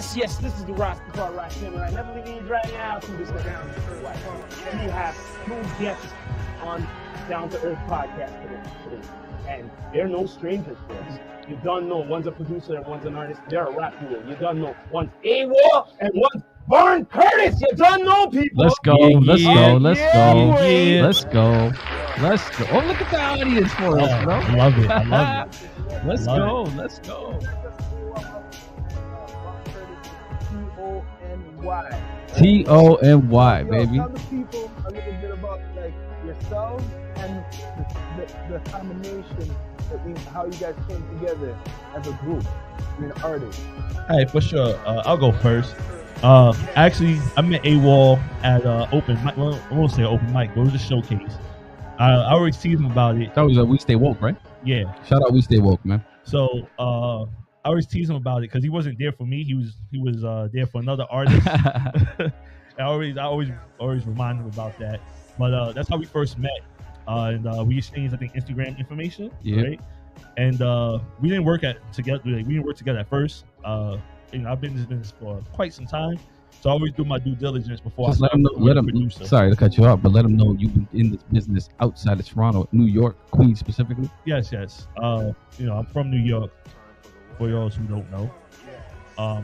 Yes, this is the Rastafari right here, right? Never leave right now through this down to earth podcast. And we have two guests on Down to Earth podcast today. And they're no strangers to us. You don't know. One's a producer and one's an artist. They're a rap duo. You don't know. One's A.W.OL and one's Varn Curtis. You don't know, people. Let's go. Let's go. Oh, look at the audience for us, bro. I love it. Let's go. Tony, Tony, baby. Tell the people a little bit about like yourselves and the combination between how you guys came together as a group, artists. Hey, for sure. I'll go first. Actually, I met A.W.OL at open mic. Well, I won't say open mic, but it was a showcase. I already teased him about it. That was We Stay Woke, right? Yeah. Shout out We Stay Woke, man. So I always tease him about it because he wasn't there for me. He was there for another artist. I always remind him about that. But that's how we first met. And we exchanged, I think, Instagram information. Yeah. Right. And we didn't work together. We didn't work together at first. I've been in this business for quite some time, so I always do my due diligence before. Just I let him know. Sorry to cut you off, but let him know you've been in this business outside of Toronto, New York, Queens specifically. Yes. I'm from New York. For those who don't know,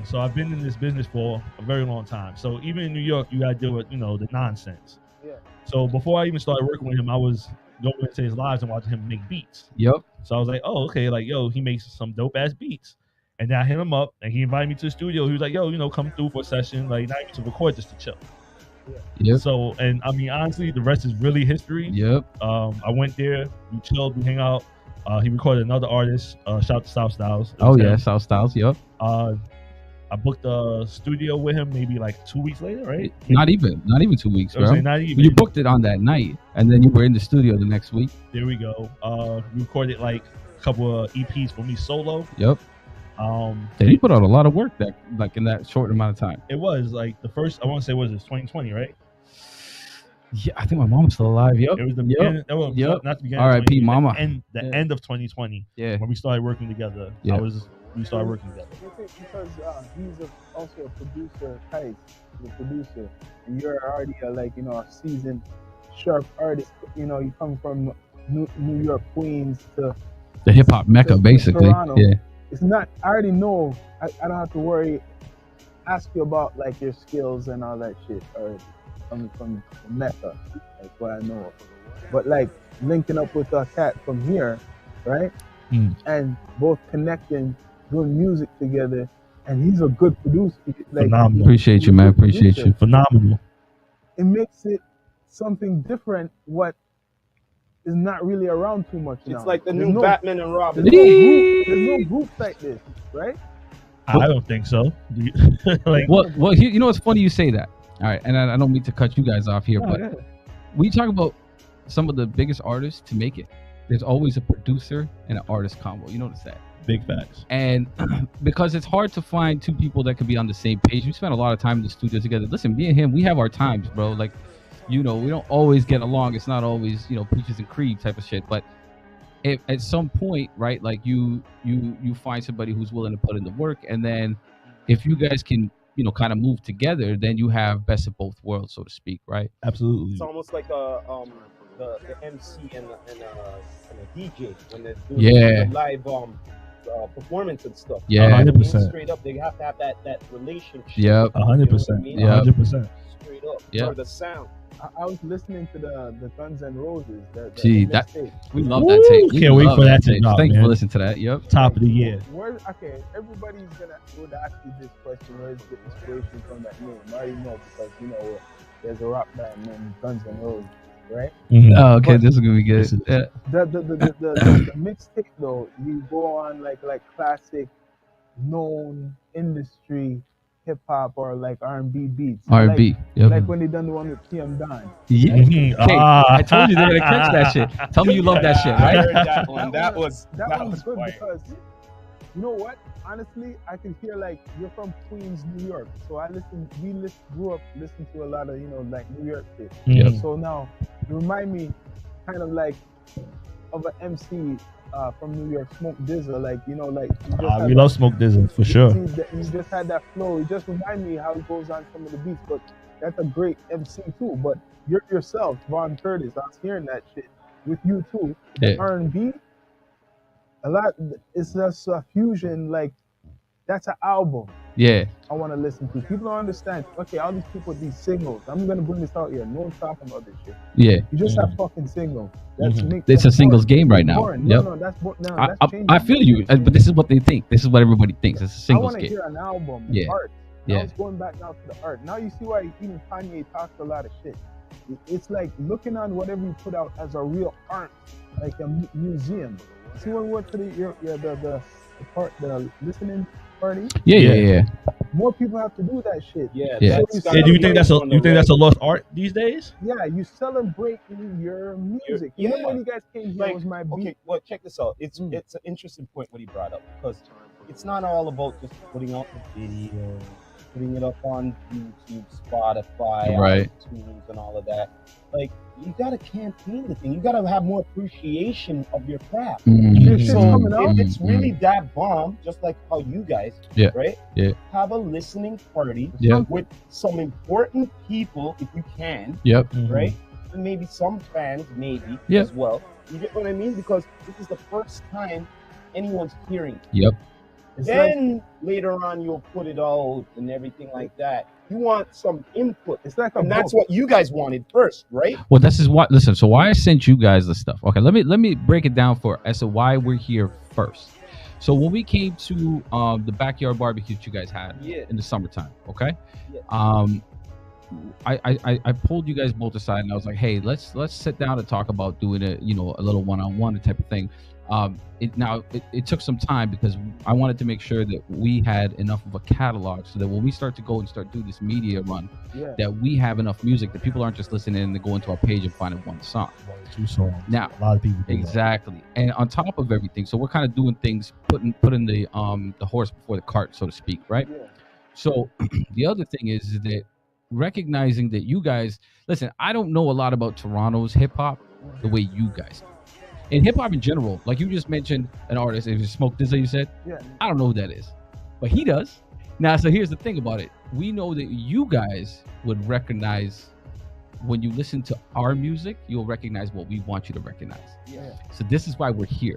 so I've been in this business for a very long time. So even in New York, you gotta deal with the nonsense. Yeah. So before I even started working with him, I was going into his lives and watching him make beats. Yep. So I was like, oh, okay, like, yo, he makes some dope ass beats. And then I hit him up and he invited me to the studio. He was like, yo, come through for a session, like not even to record, just to chill. Yep. So, and I mean, honestly, the rest is really history. Yep. I went there, we chilled, we hang out. He recorded another artist, shout out to South Styles. Oh yeah, South Styles, yep. I booked a studio with him maybe like 2 weeks later, right? Not even 2 weeks, bro. Not even. You booked it on that night, and then you were in the studio the next week. There we go. We recorded like a couple of EPs for me solo. Yep. You put out a lot of work in that short amount of time. It was like the first, I want to say, was 2020, right? Yeah, I think my mom's still alive. Yep. It was the beginning. Yep. Not the beginning. R.I.P. Mama. The end of 2020. Yeah. When we started working together. Yeah. We started working together. Because he's also a producer, Tice, the producer, and you're already a seasoned, sharp artist. You come from New York, Queens to the hip hop mecca, basically. Toronto. Yeah. It's not. I already know. I don't have to ask you about like your skills and all that shit already. Coming from Mecca, like what I know. But like linking up with a cat from here, right? And both connecting, doing music together, and he's a good producer. Like, phenomenal. Appreciate you, man. Appreciate you. Phenomenal. It makes it something different. What is not really around too much now. It's like the new Batman and Robin. There's no group like this, right? I don't think so. Like, well, it's funny you say that. All right, and I don't mean to cut you guys off here, but we talk about some of the biggest artists to make it. There's always a producer and an artist combo. You notice that? Big facts. And because it's hard to find two people that could be on the same page. We spend a lot of time in the studio together. Listen, me and him, we have our times, bro. Like, we don't always get along. It's not always, peaches and cream type of shit. But at some point, right, like you find somebody who's willing to put in the work, and then if you guys can kind of move together, then you have best of both worlds, so to speak, right? Absolutely. It's almost like the MC and a DJ when they're doing live performance and stuff. Yeah, 100%. Straight up, they have to have that relationship. Yep, 100%. Yeah, 100%. Straight up. Yeah. For the sound. I was listening to the Guns N' Roses. We love that tape. Can't wait for that tape. Thank you for listening to that. Yep. Top of the year. Everybody's would ask you this question: where's the inspiration from that name? I already know because there's a rock band named Guns N' Roses, right? Mm-hmm. Oh, okay, this is gonna be good. The mixtape though, you go on like classic, known industry hip hop or like R&B beats. R&B, like when they done the one with PM Dawn. Yeah. Hey, I told you they're gonna catch that shit. Tell me you love that shit, right? I heard that one. That was good fire. Because you know what? Honestly, I can hear like you're from Queens, New York. So grew up listening to a lot of like New York shit. Yep. So now you remind me kind of like of an MC from New York, Smoke Dizzle. Like you know, like you just We had love Smoke Dizzle for sure. you just had that flow. It just remind me how it goes on some of the beats. But that's a great MC too. But you're yourself, Varn Curtis. I was hearing that shit with you too. Yeah. R&B, a lot. It's just a fusion. Like that's an album. Yeah. I want to listen to. People don't understand. Okay, all these people with these singles. I'm gonna bring this out here. No one's talking about this shit. Yeah. You just have fucking singles. That's It's a singles game right now. boring. Yep. No, that's no, I, that's I, changing. I feel you, but this is what they think. This is what everybody thinks. It's a I singles want to game. hear an album, Yeah. art. Now Yeah. it's going back now to the art. Now you see why even Kanye talks a lot of shit. It's like looking on whatever you put out as a real art, like a museum. See when we went to the listening party? Yeah. More people have to do that shit. Yeah. Yeah. that's Yeah, do you think that's a lost art these days? Yeah, you celebrate your music. Yeah. Remember when you guys came here, Like, was my beat. okay, well, check this out. It's an interesting point what he brought up because it's not all about just putting out the video, putting it up on YouTube, Spotify, Right. iTunes, and all of that. Like, you gotta campaign the thing. You gotta have more appreciation of your craft. Your shit's So coming out. if it's really that bomb, just like how you guys, Yeah. right? Yeah. Have a listening party Yeah. with some important people if you can, Yep. right? And maybe some fans, maybe Yeah. as well. You get what I mean? Because this is the first time anyone's hearing. Yep. It's like, Then later on, you'll put it out and everything like that. You want some input, it's like a and that's book. what you guys wanted first, right? Well, this is what. Listen. So why I sent you guys the stuff? Okay. Let me break it down for as to why we're here first. So when we came to the backyard barbecue that you guys had Yeah. in the summertime, okay. Yeah. I pulled you guys both aside and I was like, hey, let's sit down and talk about doing a little one-on-one type of thing. It took some time because I wanted to make sure that we had enough of a catalog so that when we start to go and start doing this media run, Yeah. that we have enough music that people aren't just listening and they go into our page and finding one song. 2 songs. Now, A lot of people do that. exactly. And on top of everything, so we're kind of doing things, putting the horse before the cart, so to speak, right? Yeah. So the other thing is that recognizing that you guys listen, I don't know a lot about Toronto's hip hop the way you guys do. And hip hop in general, like you just mentioned an artist, it was Smoke Dizzle, you said. Yeah. I don't know who that is, but he does. Now, so here's the thing about it. We know that you guys would recognize when you listen to our music, you'll recognize what we want you to recognize. Yeah. So this is why we're here.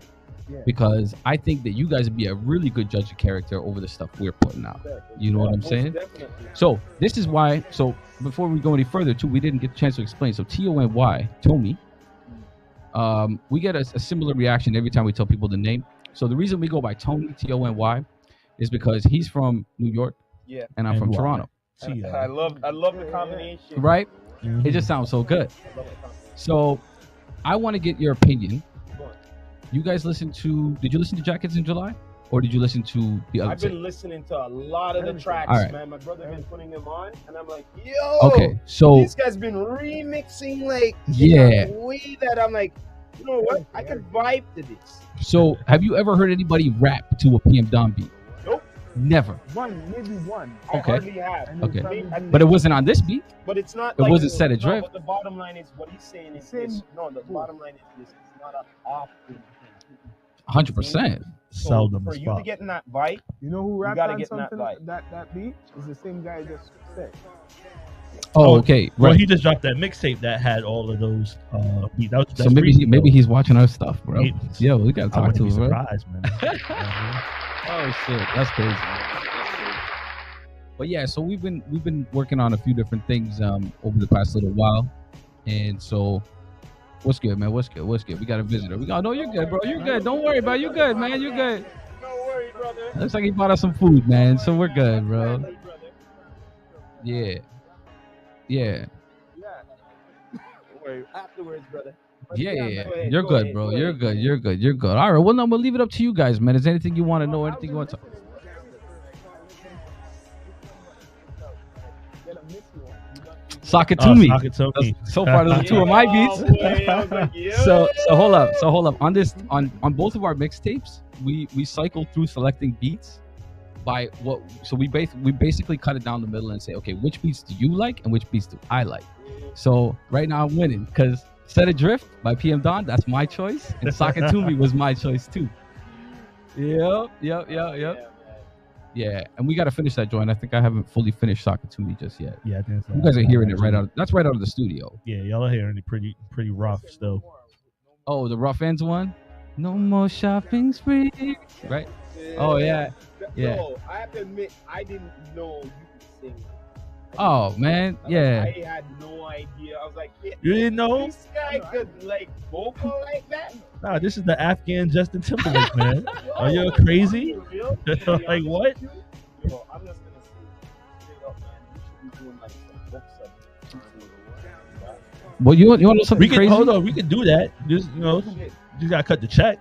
Yeah. Because I think that you guys would be a really good judge of character over the stuff we're putting out. You know what I'm Most saying? definitely. So this is why. So before we go any further, too, we didn't get a chance to explain. So TONY, Tony, we get a similar reaction every time we tell people the name. So the reason we go by Tony TONY is because he's from New York, Yeah. and I'm from NY. Toronto, See, I love the combination. right? Mhm. It just sounds so good. I love the combination. So I want to get your opinion. Go on. You guys did you listen to Jackets in July, or did you listen to the other? I've been listening to a lot of the tracks, All right. man. My brother been putting them on, and I'm like, yo, Okay, so this guy's been remixing like Yeah. in a way that I'm like, you know what? I could vibe to this. So, have you ever heard anybody rap to a PM Dawn beat? Nope. Never. Maybe one. I Okay. hardly have. And Okay. probably- But it wasn't on this beat. But it's not. It like, wasn't set at no, drift. But the bottom line is what he's saying is Same. this. No, the bottom line is this. It's not an off thing. 100%. So Seldom for as you fuck. to get in that vibe, You know who rapped gotta on get in that something vibe. that beat? Is the same guy I just said. Oh, okay. Well, Right. he just dropped that mixtape that had all of those beats. That's So maybe recent, maybe though. he's watching our stuff, bro. Maybe. Yo, we gotta I talk wouldn't to be him, bro. surprised, man. Oh shit, that's crazy. But yeah, so we've been working on a few different things over the past little while, and so what's good, man? What's good? We got a visitor. We got. No, you're good, bro. You're good. Don't worry about it. You good, man. You good. don't worry, brother. Looks like he bought us some food, man. So we're good, bro. Friendly, brother. Yeah. Yeah. Don't worry. Afterwards, brother. Yeah. Go ahead, You're go good, ahead, bro. go You're ahead. good. You're good. You're good. All right. Well, no, we'll leave it up to you guys, man. Is there anything you want to know? Anything you want to talk? Sock it to me. Sock it to me. So far, those are two of my beats. Oh, boy, I was like, yo. So hold up. On this, on both of our mixtapes, we cycle through selecting beats by what. So we basically cut it down the middle and say, okay, which beats do you like and which beats do I like? So right now I'm winning because Set Adrift by PM Dawn, that's my choice. And Sakatumi was my choice too. Yep. Yeah, and we got to finish that joint. I think I haven't fully finished Sakatumi just yet. Yeah, I think You guys are hearing it right out. That's right out of the studio. Yeah, y'all are hearing it pretty rough still. Oh, the Rough Ends one? No more shopping spree. Right? Oh, yeah. Yeah. No, I have to admit, I didn't know you could sing. Oh, man. Yeah. I had no idea. I was like, yeah, You didn't know? this guy could like vocal like that? Nah, this is the Afghan Justin Timberlake, man. Are you crazy? Like what? Yo, I'm just gonna say straight up, man. You should be doing like some books of Well, you want to know something crazy? Hold on, we can do that. Just you gotta cut the check.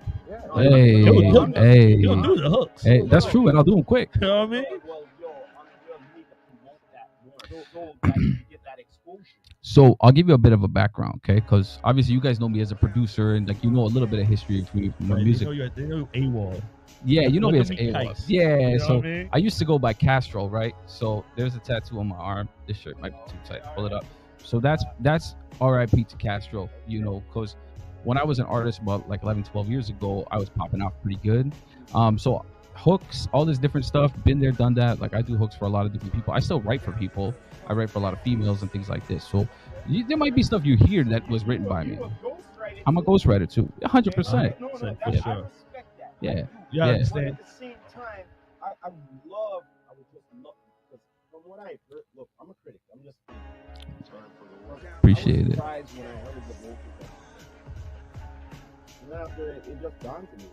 Hey, He'll hey, do the hooks. hey, that's true, and I'll do them quick. You know what I mean? Well, yo, I'm need to promote that more. So that you get that exposure. So I'll give you a bit of a background, okay? Because obviously you guys know me as a producer, and like you know a little bit of history from my Right, music. They know A.W.OL. Yeah, you know me as Look at me, A.W.OL. Kites. Yeah, You know so what I mean? I used to go by Castro, right? So there's a tattoo on my arm. This shirt might be too tight. Pull it up. So that's R.I.P. to Castro, you know, because when I was an artist about like 11, 12 years ago, I was popping off pretty good. So hooks, all this different stuff, been there, done that. Like I do hooks for a lot of different people. I still write for people. I write for a lot of females and things like this. So there might be stuff you hear that was written by me. I'm a ghostwriter too, 100%. No, For I sure. respect that. Yeah. You Yeah. understand? But at the same time, I would just love, because from what I heard, look, I'm a critic. I'm just Appreciate I was it. surprised when I heard the vocals. And then after it just dawned to me,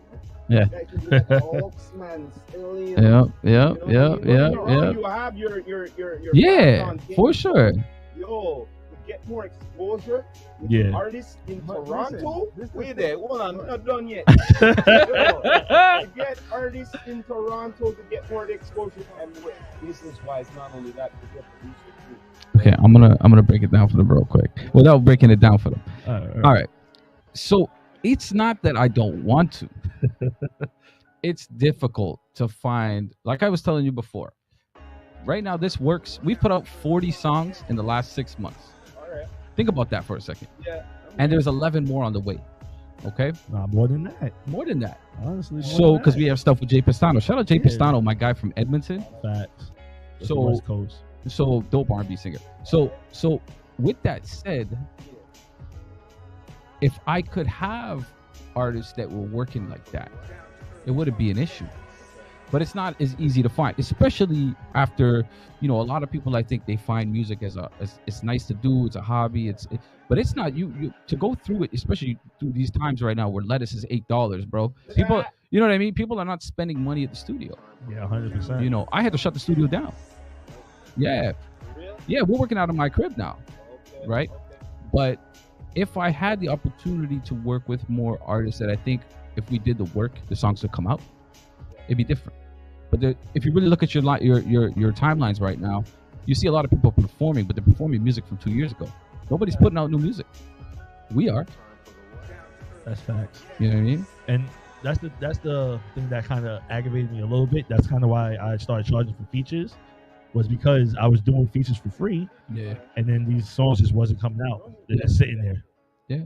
Yeah. Like, you like, Oxman still, you Yeah, know, yeah, you know, yeah. You have your Yeah, background for thing. sure. Yo, to get more exposure with Yeah. artists in But Toronto. listen, Wait there, hold on, we're not done yet. Yo, to get artists in Toronto to get more exposure, and business wise, not only that, to get producers too. Okay, I'm gonna break it down for them real quick without breaking it down for them. All right. So it's not that I don't want to. It's difficult to find, like I was telling you before. Right now, this works. We've put out 40 songs in the last 6 months. All right. Think about that for a second. Yeah. And there's 11 more on the way. Okay? Nah, more than that. More than that. Honestly. So, because we have stuff with Jay Pistano. Shout out Jay Pistano, my guy from Edmonton. Facts. That's So- the West Coast. So, dope R&B singer. So with that said, if I could have artists that were working like that, it wouldn't be an issue. But it's not as easy to find, especially after, you know, a lot of people, I think they find music as it's nice to do, it's a hobby, but it's not you to go through it, especially through these times right now where lettuce is $8, bro. People, you know what I mean? People are not spending money at the studio. Yeah, 100%. You know, I had to shut the studio down. Yeah. Yeah, we're working out of my crib now, right? But if I had the opportunity to work with more artists that I think if we did the work, the songs would come out, it'd be different. But if you really look at your timelines right now, you see a lot of people performing, but they're performing music from 2 years ago. Nobody's putting out new music. We are. That's facts. You know what I mean? And that's the thing that kind of aggravated me a little bit. That's kind of why I started charging for features, was because I was doing features for free, Yeah. and then these songs just wasn't coming out. They're just sitting there. Yeah.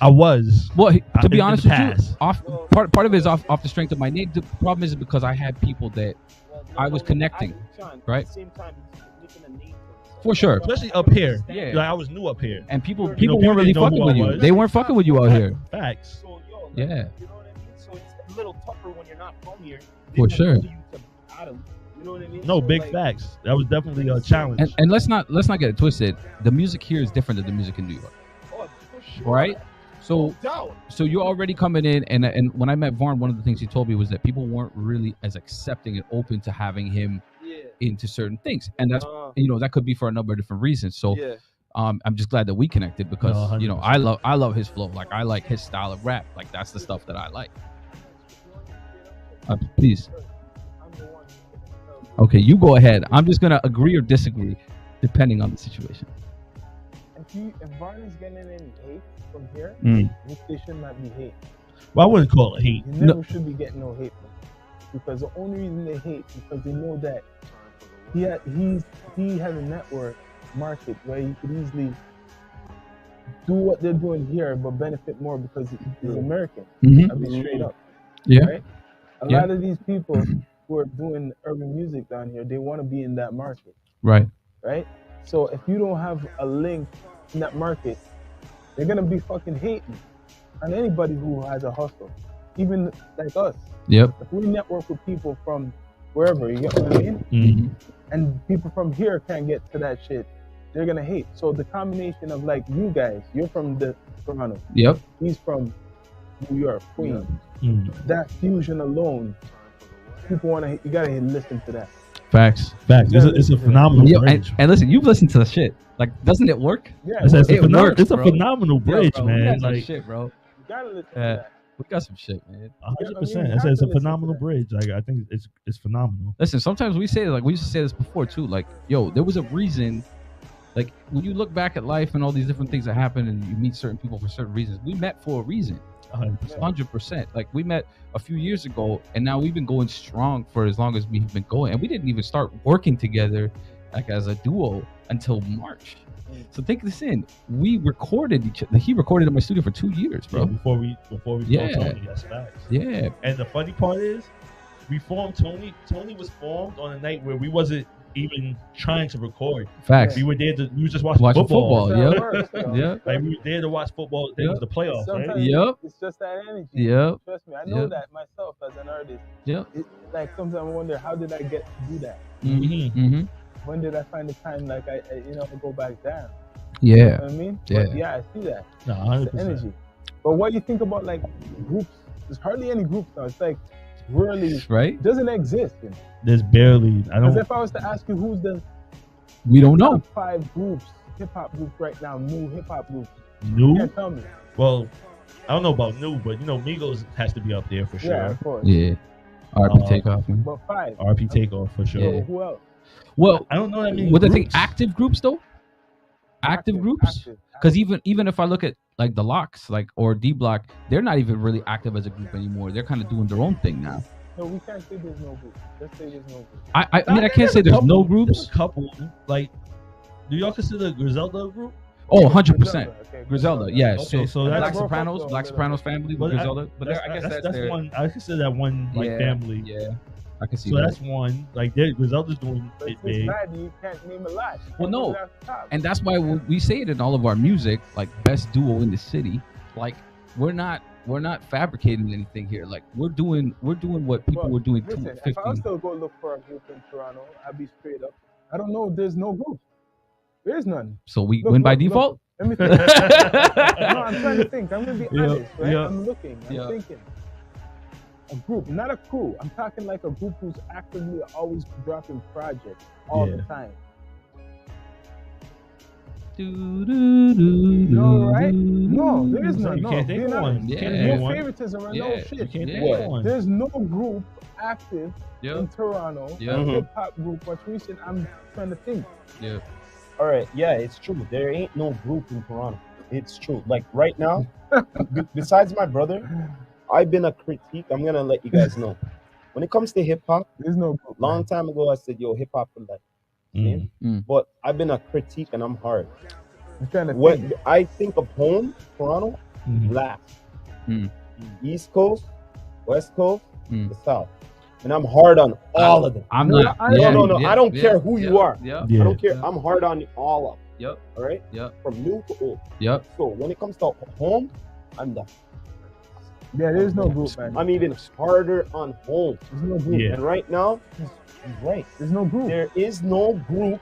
I was. Well, to be in honest the with you, past. part of it is off the strength of my name. The problem is because I had people that I was connecting, right? At the same time, he's making a name for himself. For sure. Especially up here. Yeah. Like, I was new up here. And people people weren't really didn't know fucking who with I you. was. They weren't fucking with you out here. Facts. So, yo, like, Yeah. you know what I mean? So it's a little tougher when you're not from here. For They sure. want you to Adam, you know what I mean? No, So, big like, facts. That was definitely a challenge. And let's not get it twisted. The music here is different than the music in New York, Oh, for sure. right? So No doubt. so you're already coming in, and when I met Varn, one of the things he told me was that people weren't really as accepting and open to having him Yeah. into certain things, and that's Uh, that could be for a number of different reasons. So yeah. I'm just glad that we connected because No, 100%. I love his flow. Like I like his style of rap. Like that's the stuff that I like. Please. Okay, you go ahead. I'm just gonna agree or disagree, depending on the situation. If Varn is getting any hate from here, Mm. they should not be hate. Well, I wouldn't call it hate. You never should be getting no hate from him. Because the only reason they hate is because they know that he has a network market where he could easily do what they're doing here, but benefit more because it's American. Mhm. I'll be straight up. Yeah. Right? A Yeah. lot of these people who are doing urban music down here, they want to be in that market, Right. right? So if you don't have a link in that market, they're gonna be fucking hating on anybody who has a hustle, even like us. Yep. If we network with people from wherever, you get what I mean? Mm-hmm. And people from here can't get to that shit, they're gonna hate. So the combination of like you guys, you're from the Toronto, Yep. he's from New York, Queens. Mm. That fusion alone, people wanna, you gotta listen to that. Facts. Facts. It's a phenomenal Yo, bridge. and listen, you've listened to the shit. Like, doesn't it work? Yeah, It's a It works, it's a bro. phenomenal bridge, Yo, bro, we man. got some Like shit, bro. you gotta listen to Yeah. that. We got some shit, man. 100%. I It's have a to listen to phenomenal that. bridge. Like I think it's phenomenal. Listen, sometimes we say, like, we used to say this before too. Like, yo, there was a reason. Like, when you look back at life and all these different things that happen, and you meet certain people for certain reasons, we met for a reason. 100%. 100%. Like, we met a few years ago, and now we've been going strong for as long as we've been going, and we didn't even start working together, like as a duo, until March. So take this in. We recorded each other. He recorded in my studio for 2 years, Bro, bro. before we Yeah. formed Tony, that's facts. Yeah. And the funny part is, we formed Tony. Tony was formed on a night where we wasn't even trying to record. Facts. We were there to we were just watching Watching football. football. That's Yep. how it works, you know? Yep. Like we were there to watch football. It Yep. was the playoffs, right? Sometimes Yep. it's just that energy. Yep. Trust me, I know Yep. that myself as an artist. Yep. Like sometimes I wonder, how did I get to do that? Mm-hmm. Mm-hmm. When did I find the time, like I go back down? Yeah. You know what I mean? Yeah. But yeah, I see that. No, It's the 100%. energy. But what do you think about like groups? There's hardly any groups now. It's like really Right? doesn't exist. You know? There's barely. I Because don't. if I was to ask you who's the We don't know. top 5 groups, hip hop groups right now, new hip hop groups, you New. can't tell me. Well, I don't know about new, but Migos has to be up there for Yeah, sure. of course. Yeah. RP Uh, Takeoff, man. But 5. RP Takeoff for sure. So Yeah. who else? Well, I don't know that many. what they think groups. active groups though? Active groups? active. Because even if I look at like the Locks, like or D Block, they're not even really active as a group anymore. They're kind of doing their own thing now. No, we can't say there's no group. Let's say there's no group. I mean, I can't say there's no groups. There's a couple. Like, do y'all consider Griselda a group? Oh, 100%. Okay, Griselda, yeah. Okay, so Black that's- Sopranos, Black Sopranos family with Griselda. But I guess that's their, one. I consider that one like yeah, family. Yeah, I can see So that. that's one. Like, Griselda's doing But it it's big. bad, you can't name a lot. You Well, can't no. name it off the top. And that's why we say it in all of our music, like best duo in the city. Like we're not fabricating anything here. Like we're doing what people But were doing listen, 15. if I was to go look for a group in Toronto, I'd be straight up. I don't know. There's no group. There's none. So we Look, win by look, default. Let me think. No, I'm trying to think. I'm gonna be Yeah, honest, right? yeah. I'm looking. I'm Yeah. thinking. A group, not a crew. I'm talking like a group who's actively always dropping projects all the Yeah. time. No, No, right? No, there is So none. you No, can't think they're of not. one. You Yeah. can't No think of one. favoritism or no Yeah, You shit. can't think Yeah. of one. There's no group active Yep. in Toronto. Yeah. Mhm. Hip hop group. What's recent? I'm trying to think. Yeah. All right, yeah, it's true. There ain't no group in Toronto. It's true. Like right now, besides my brother, I've been a critique. I'm gonna let you guys know. When it comes to hip hop, There's no group. long time ago I said, "Yo, hip hop for life." Mm. But I've been a critique, and I'm hard. I'm trying to What think. I think of home, Toronto, Mhm. last. Mm. East Coast, West Coast, Mm. the South, and I'm hard on all of them. I'm No, not. I- yeah, no, yeah, I don't yeah, care who you yeah, are. Yeah. Yeah. I don't care. Yeah. I'm hard on all of them. Yep. All right, Yep. from new to old. Yep. So when it comes to home, I'm the Yeah, there's no group, man. I'm even harder on home. There's no group. Yeah. And right now, he's right. There's no group. There is no group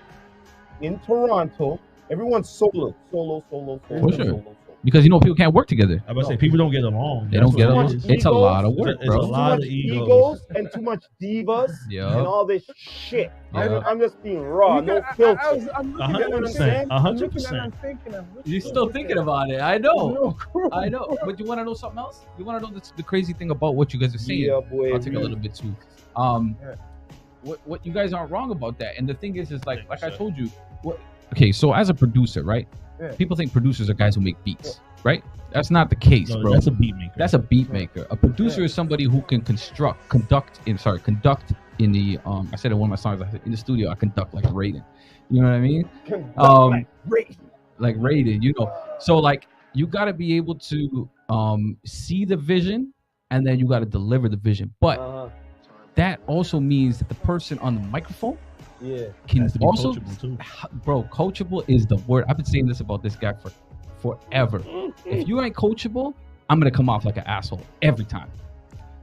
in Toronto. Everyone's solo. For sure. solo. Because people can't work together. I was about to say people don't get along. They That's don't get what along. it is. It's a lot of work, It's a bro. Too lot much of egos. egos and too much divas Yeah. and all this shit. Yeah. I'm just being raw, You no got- filter. I'm looking at it, I'm 100%. saying, I'm looking at it, 100%. I'm thinking, You're still thinking about it. I There's know. no group. I know. But you want to know something else? You want to know the crazy thing about what you guys are saying? Yeah, boy. I'll take a little bit too. Yeah. What you guys aren't wrong about that. And the thing is like I told you, okay, so as a producer, right? Yeah. People think producers are guys who make beats, right? That's not the case, No, bro. that's a beat maker. That's a beat maker. A producer Yeah. is somebody who can conduct in the I said in one of my songs, I said in the studio I conduct like Raiden. You know what I mean? Like, great. Like Raiden, So like you got to be able to see the vision, and then you got to deliver the vision. But Uh-huh. that also means that the person on the microphone Yeah. can Has to be also, coachable, too. bro. Coachable is the word. I've been saying this about this guy for forever. If you ain't coachable, I'm gonna come off like an asshole every time.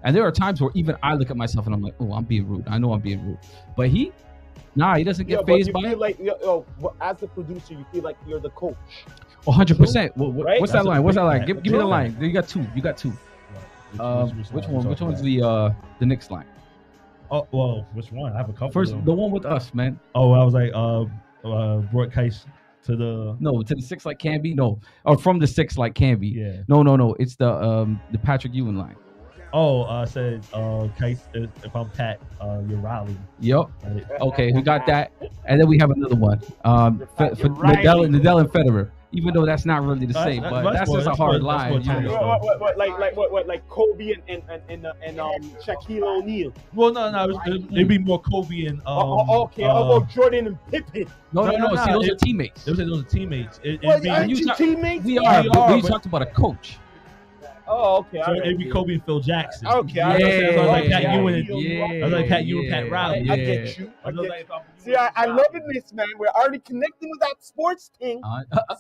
And there are times where even I look at myself and I'm like, oh, I'm being rude. I know I'm being rude. But he doesn't Yeah, get but phased you by feel it. like, but as the producer, you feel like you're the coach. 100%. Right? What's That's that a line? What's big that line? fact. Give me Big the line. fact. You got two. Which one? Which one's the Knicks line? Oh, well, which one? I have a couple. First, of them. the one with us, man. Oh, I was like, broadcast to the. No, to the six like can be. No, or from the six like can be. Yeah. No. It's the Patrick Ewing line. Oh, I said, Kais, if I'm Pat, you're Riley. Yep. Right? Okay, we got that, and then we have another one. For Riley. Nadal and Federer. Even though that's not really the That's- same, that's but more- that's just a that's hard more- that's line. more you tennis, know? though. Like Kobe and Shaquille O'Neal. Well, no, it'd be more Kobe and. Okay, how about Jordan and Pippen? No. No, See, those are it- teammates. Those are teammates. It'd Well, be, aren't you you talk- teammates? We are, but we but- talked about a coach. Oh, okay. so it'd be Kobe and Phil Jackson. Okay, I was like Pat Yeah, Ewing. yeah, I was like Pat Ewing, Pat Riley. I get you. I was like, if I'm- See, I love this, man. We're already connecting with that sports thing.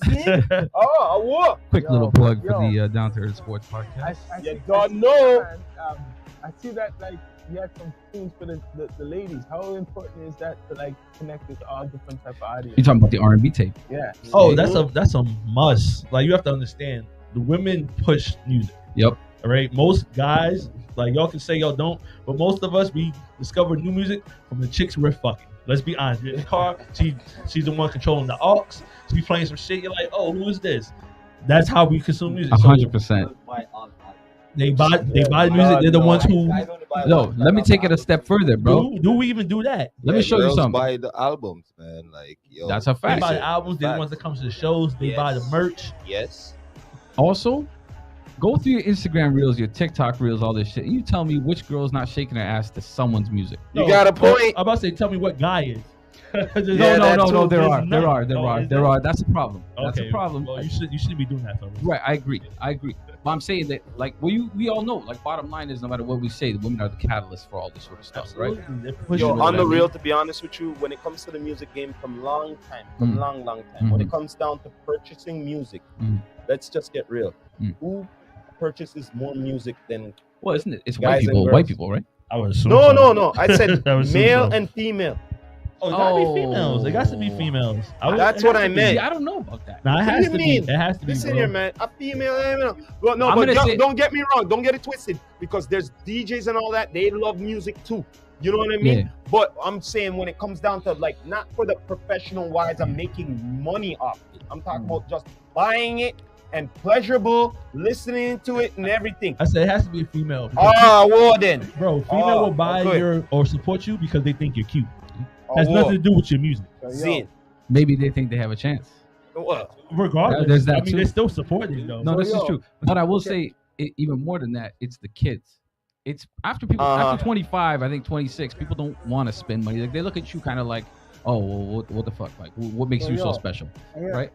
See? Oh, Quick Yo, little plug for yo. the Down to Earth Sports Podcast. You see- don't see know. that, man. I see that like you had some tunes for the ladies. How important is that to like connect with all different type of audience? You're talking about the R&B tape. Yeah. Oh, that's a must. Like you have to understand, the women push music. Yep. All right, most guys, like y'all can say y'all don't, but most of us, we discover new music from the chicks we're fucking. Let's be honest. You're in the car, she's the one controlling the aux. She's playing some shit. You're like, oh, who is this? That's how we consume music. So 100%. they buy the music. They're the ones who. No, let me take it a step further, bro. Do we even do that? Let me show you girls something. buy the albums, man. Like, yo, That's a They fact. buy the albums. They're the ones that comes to the shows. They buy the merch. Yes. Also, go through your Instagram reels, your TikTok reels, all this shit, and you tell me which girl's not shaking her ass to someone's music. You got a point. I'm about to say, tell me what guy is. Yeah, that No. too. There There's are. none. There are. That's a problem. That's Okay, a problem. Well, you shouldn't be doing that, fellas. Right, I agree. But I'm saying that, like, we all know, like, bottom line is, no matter what we say, the women are the catalyst for all this sort of stuff, right? Absolutely. They're pushing Yo, You know on what the I mean? real, to be honest with you, when it comes to the music game, from long time, long time, when it comes down to purchasing music, Mhm. let's just get real. Mm. Who purchases more music than? Well, isn't it? It's Guys and white girls. people, right? I would assume. No, so. no. I said I would assume male so. and female. Oh, it gotta Oh. be females. It got to be females. That's it what has I to be. meant. See, I don't know about that. Nah, it What has do to you be. mean? It has to be. Listen bro. here, man. A female. Well, no, I'm but gonna say- don't get me wrong. Don't get it twisted. Because there's DJs and all that. They love music too. You know what I mean? Yeah. But I'm saying when it comes down to like not for the professional wise, I'm making money off it. I'm talking about just buying it and pleasurable, listening to it and everything. I said it has to be a female. Well then. Bro, female will buy okay. your or support you because they think you're cute. Oh, Has well. nothing to do with your music. So, yo, Zin. Maybe they think they have a chance. Well, Regardless, there's that I mean, too. they're still supporting though. No, So, this is yo, true. But I will say, even more than that, it's the kids. It's after people Uh-huh. after 25, I think 26, people don't want to spend money. Like they look at you kind of like, oh, well, what the fuck? Like, what makes So, you so yo, special? yeah, Right?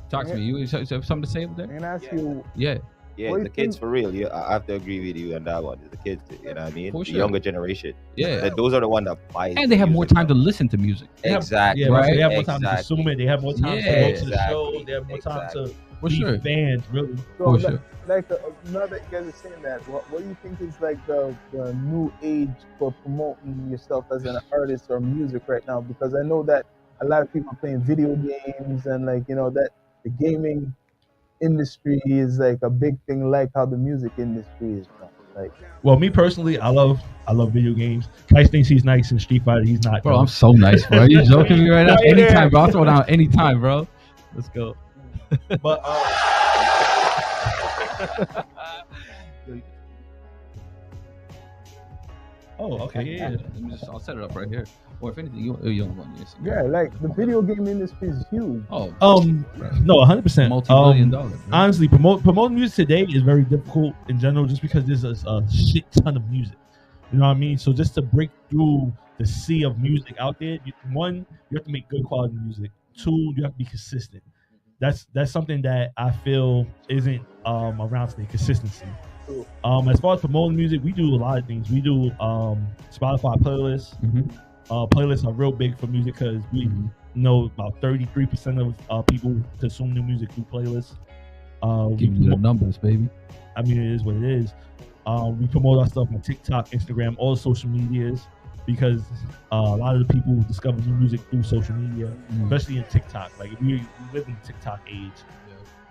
Talk to me. You have something to say over I'm there? gonna ask you. Yeah. Yeah, What do the you kids think- for real. Yeah, I have to agree with you on that one. The kids, you know what I mean? For The sure. younger generation. Yeah. Those are the one that buy. And they have more time to listen to music. They have- Exactly. Yeah, Right? they have more time to Exactly. consume it. They have more time to Yeah. go to the Exactly. shows. They have more time to For be sure. fans, really. So, For like, sure. now that you guys are saying that, what do you think is like the new age for promoting yourself as an artist or music right now? Because I know that a lot of people are playing video games and like that the gaming industry is like a big thing, like how the music industry is now. Like, Well, me personally, I love video games. Kais thinks he's nice in Street Fighter. He's not. Bro, though. I'm so nice, bro. You joking with me right now? Yeah, yeah. Anytime, bro. I'll throw it down anytime, bro. Let's go. But oh, okay, yeah. I'll set it up right here. Or if anything, you don't want this. yeah, like the video game industry is huge. Oh, No, 100%. multi-billion-dollar. bro. Honestly, promoting music today is very difficult in general, just because there's a shit ton of music. You know what I mean? So just to break through the sea of music out there, one, you have to make good quality music. Two, you have to be consistent. that's something that I feel isn't around today. Consistency. True. As far as promoting music, we do a lot of things. We do Spotify playlists. Playlists are real big for music because we know about 33% of people consume new music through playlists. Give you the numbers, baby. I mean, it is what it is. We promote our stuff on TikTok, Instagram, all social medias because a lot of the people discover new music through social media, especially in TikTok. Like we live in the TikTok age,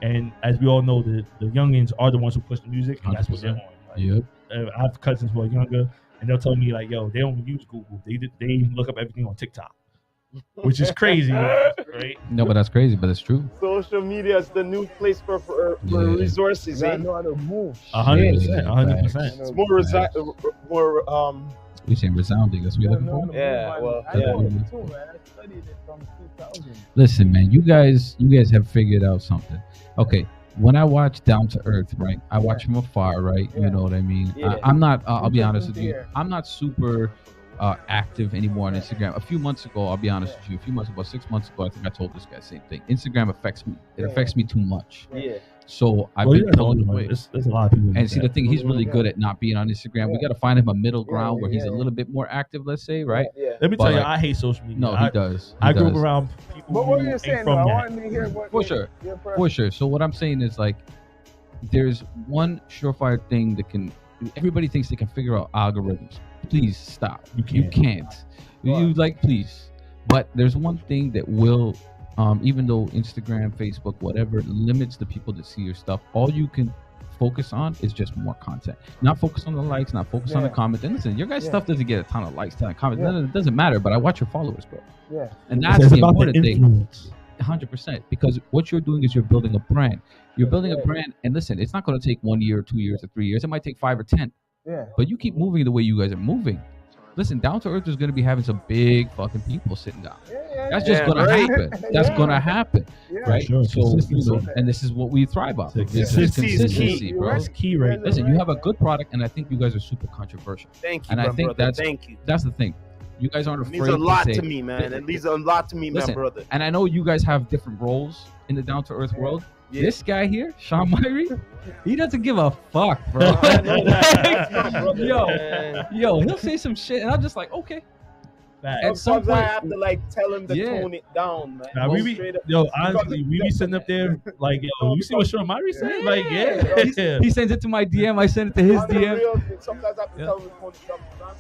and as we all know, the youngins are the ones who push the music, and that's what they're on. Like, I have cousins who are younger, and they'll tell me like, "Yo, they don't even use Google. They look up everything on TikTok," which is crazy, right? No, but that's crazy, but it's true. Social media is the new place for resources. I know how to move. 100%, 100%. It's more You saying resounding? That's what you're looking for. Yeah, well, I know it too, man. I studied it from 2000. Listen, man, you guys have figured out something. Okay, when I watch Down to Earth, right? I watch from afar, right? You know what I mean? Yeah. I'm not. I'll be honest with you. I'm not super active anymore on Instagram. A few months ago, I'll be honest with you. A few months ago, 6 months ago, I think I told this guy the same thing. Instagram affects me. It affects me too much. Yeah. So I've been telling him. There's a lot of people. And see, the thing, he's really good at not being on Instagram. We got to find him a middle ground where he's a little bit more active, let's say, right? Yeah. Let me tell you, like, I hate social media. No, he does. I grew up around people But what who are you ain't saying? from I that. want to hear what. For sure. For sure. So what I'm saying is like, there's one surefire thing that can. Everybody thinks they can figure out algorithms. Please stop. You can't. You like, please. But there's one thing that will, even though Instagram, Facebook, whatever, limits the people that see your stuff, all you can focus on is just more content. Not focus on the likes, not focus on the comments. And listen, your guys' stuff doesn't get a ton of likes, ton of comments. It doesn't matter, but I watch your followers, bro. Yeah. And that's the important thing. Influence. 100%, because what you're doing is you're building a brand. You're building a brand, and listen, it's not going to take 1 year, 2 years, or 3 years. It might take 5 or 10. Yeah. But you keep moving the way you guys are moving. Listen, Down to Earth is going to be having some big fucking people sitting down. That's just going to happen. That's going to happen, right? Sure. So, you know, and this is what we thrive on. This is consistency, bro. That's key, right? Listen, you have a good product, and I think you guys are super controversial. Thank you, And I think brother. Thank you. that's the thing. You guys aren't It afraid means a lot to say, to me, man. It means a lot to me, Listen, man, brother. And I know you guys have different roles in the Down to Earth world. Yeah. This guy here, Sean Myrie, he doesn't give a fuck, bro. I know that. yo, he'll say some shit, and I'm just like, okay. At some Sometimes I point, have to like tell him to tone it down, man. Nah, honestly, we be sitting up there like, yo, you see what Sean Myrie said? Like, yeah. he sends it to my DM, I send it to his On the DM. real, sometimes I have to tell him to tone it down.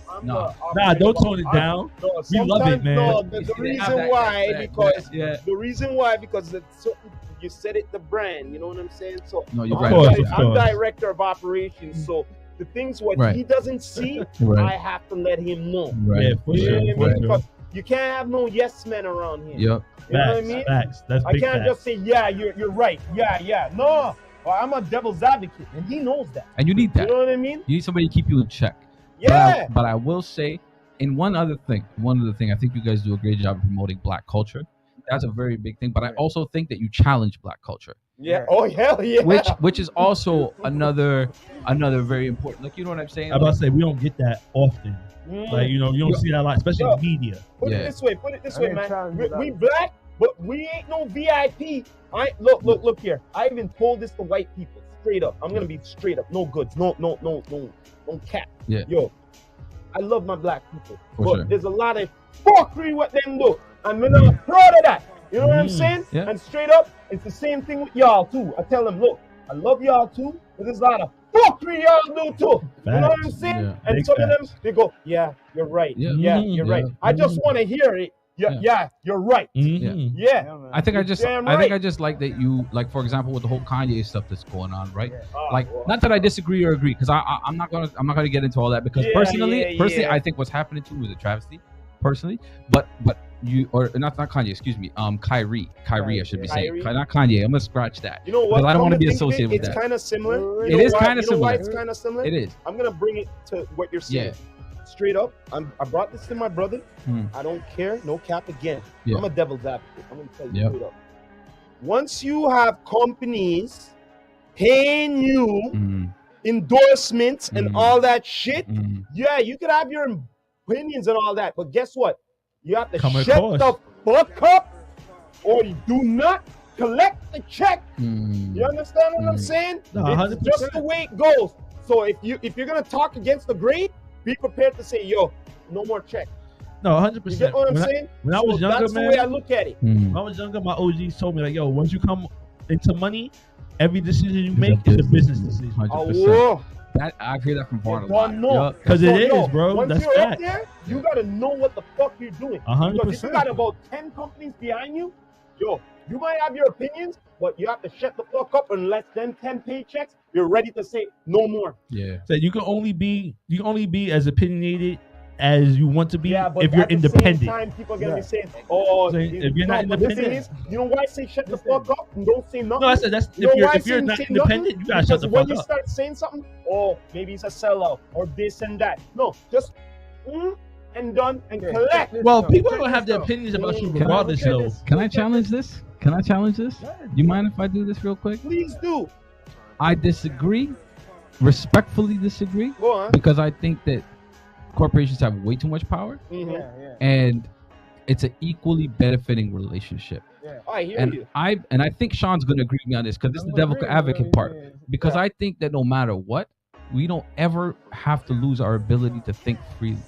I'm No. Nah, don't tone it down. No, We love it, man. No, the They reason have that- why, that- because yeah. the reason why, because it's certain, you said it, the brand. You know what I'm saying? So No, you're I'm, right. I'm director of operations, so the things what he doesn't see, Right. I have to let him know. Right. Yeah, for You know sure. what I mean? For sure. Because you can't have no yes men around here. Yep. You know what I Facts, mean? facts. That's I big can't facts. just say, yeah, you're right. Yeah. No, I'm a devil's advocate, and he knows that. And you need You that. know what I mean? You need somebody to keep you in check. Yeah. But I will say, in one other thing, I think you guys do a great job of promoting Black culture. That's a very big thing. But I also think that you challenge Black culture. Yeah. Oh, hell yeah. Which is also another very important. Like, you know what I'm saying? I'm about to say we don't get that often. Like, you know, you don't see that a lot, especially in media. Put Yeah. it this way, man. challenge We that. black, but we ain't no VIP. Look here. I even told this to white people straight up. I'm gonna be straight up. No goods. No cap. Yeah. Yo, I love my black people, For but sure. there's a lot of fuckery what them do, and we're not proud of that. You know what I'm saying? Yeah. And straight up, it's the same thing with y'all too. I tell them, look, I love y'all too, but there's a lot of fuckery y'all do too. You know what I'm saying? Yeah. And Big some of them, facts. they go, yeah, you're right. Yeah. Yeah, Mhm. you're right. Yeah. I just want to hear it. Yeah, you're right. Mhm. Yeah. man. I think You're damn I think right. I just like that you, like, for example, with the whole Kanye stuff that's going on, right? Oh, Like, well. not that I disagree or agree, because I'm not gonna get into all that, because Yeah, personally, yeah. I think what's happening to is a travesty, personally. But you, or not Kanye, excuse me, Kyrie, I should be saying, Kyrie. not Kanye. I'm gonna scratch that. You know what? Because I don't Come want to to be think of it, associated with It's that. kind of similar. It You know is why- kinda You know why similar. it's kind of similar? It is. I'm gonna bring it to what you're saying. Straight up, I brought this to my brother. I don't care, no cap again. Yeah. I'm a devil's advocate. I'm gonna tell you Yep. straight up. Once you have companies paying you endorsements and all that shit, yeah, you could have your opinions and all that, but guess what? You have to Come at shut cost. the fuck up, or you do not collect the check. Mm. You understand what I'm saying? No, It's just 100%. the way it goes. So if you're gonna talk against the grade, be prepared to say, yo, no more check. No, 100%. You get what I'm saying? When I was younger, that's man, the way I look at it. Mm. when I was younger, my OGs told me like, yo, once you come into money, every decision you It's a make is a business. business decision. 100%. whoa. That I hear that from Varn a You lot. don't know. Yup. Because So, it yo, is, bro. Once That's you're up fact. there, you gotta know what the fuck you're doing. 100%. Because if you got about 10 companies behind you, yo, you might have your opinions, but you have to shut the fuck up and let them 10 paychecks. You're ready to say no more. Yeah. So you can only be as opinionated as you want to be Yeah, but if you're at the independent. same time, people are gonna be saying, "Oh, So if you're not but the thing independent- is, you know why I say shut the fuck up and don't say nothing? No, I said that's You know why I if you're say not say independent, nothing? you gotta shut Because the when fuck you up. start saying something, oh, maybe it's a sellout or this and that. No, just and done and Okay, collect. check this Well, out, people check don't have this their out. opinions about you Can I regardless, check though. this? Can I challenge this? Can I challenge this? You mind if I do this real quick? Please do. I disagree, respectfully disagree, Go on. because I think that corporations have way too much power, Mhm. Yeah. and it's an equally benefiting relationship. I hear And you. I think Sean's gonna agree with me on this because this is the devil advocate part. Because I think that no matter what, we don't ever have to lose our ability to think freely.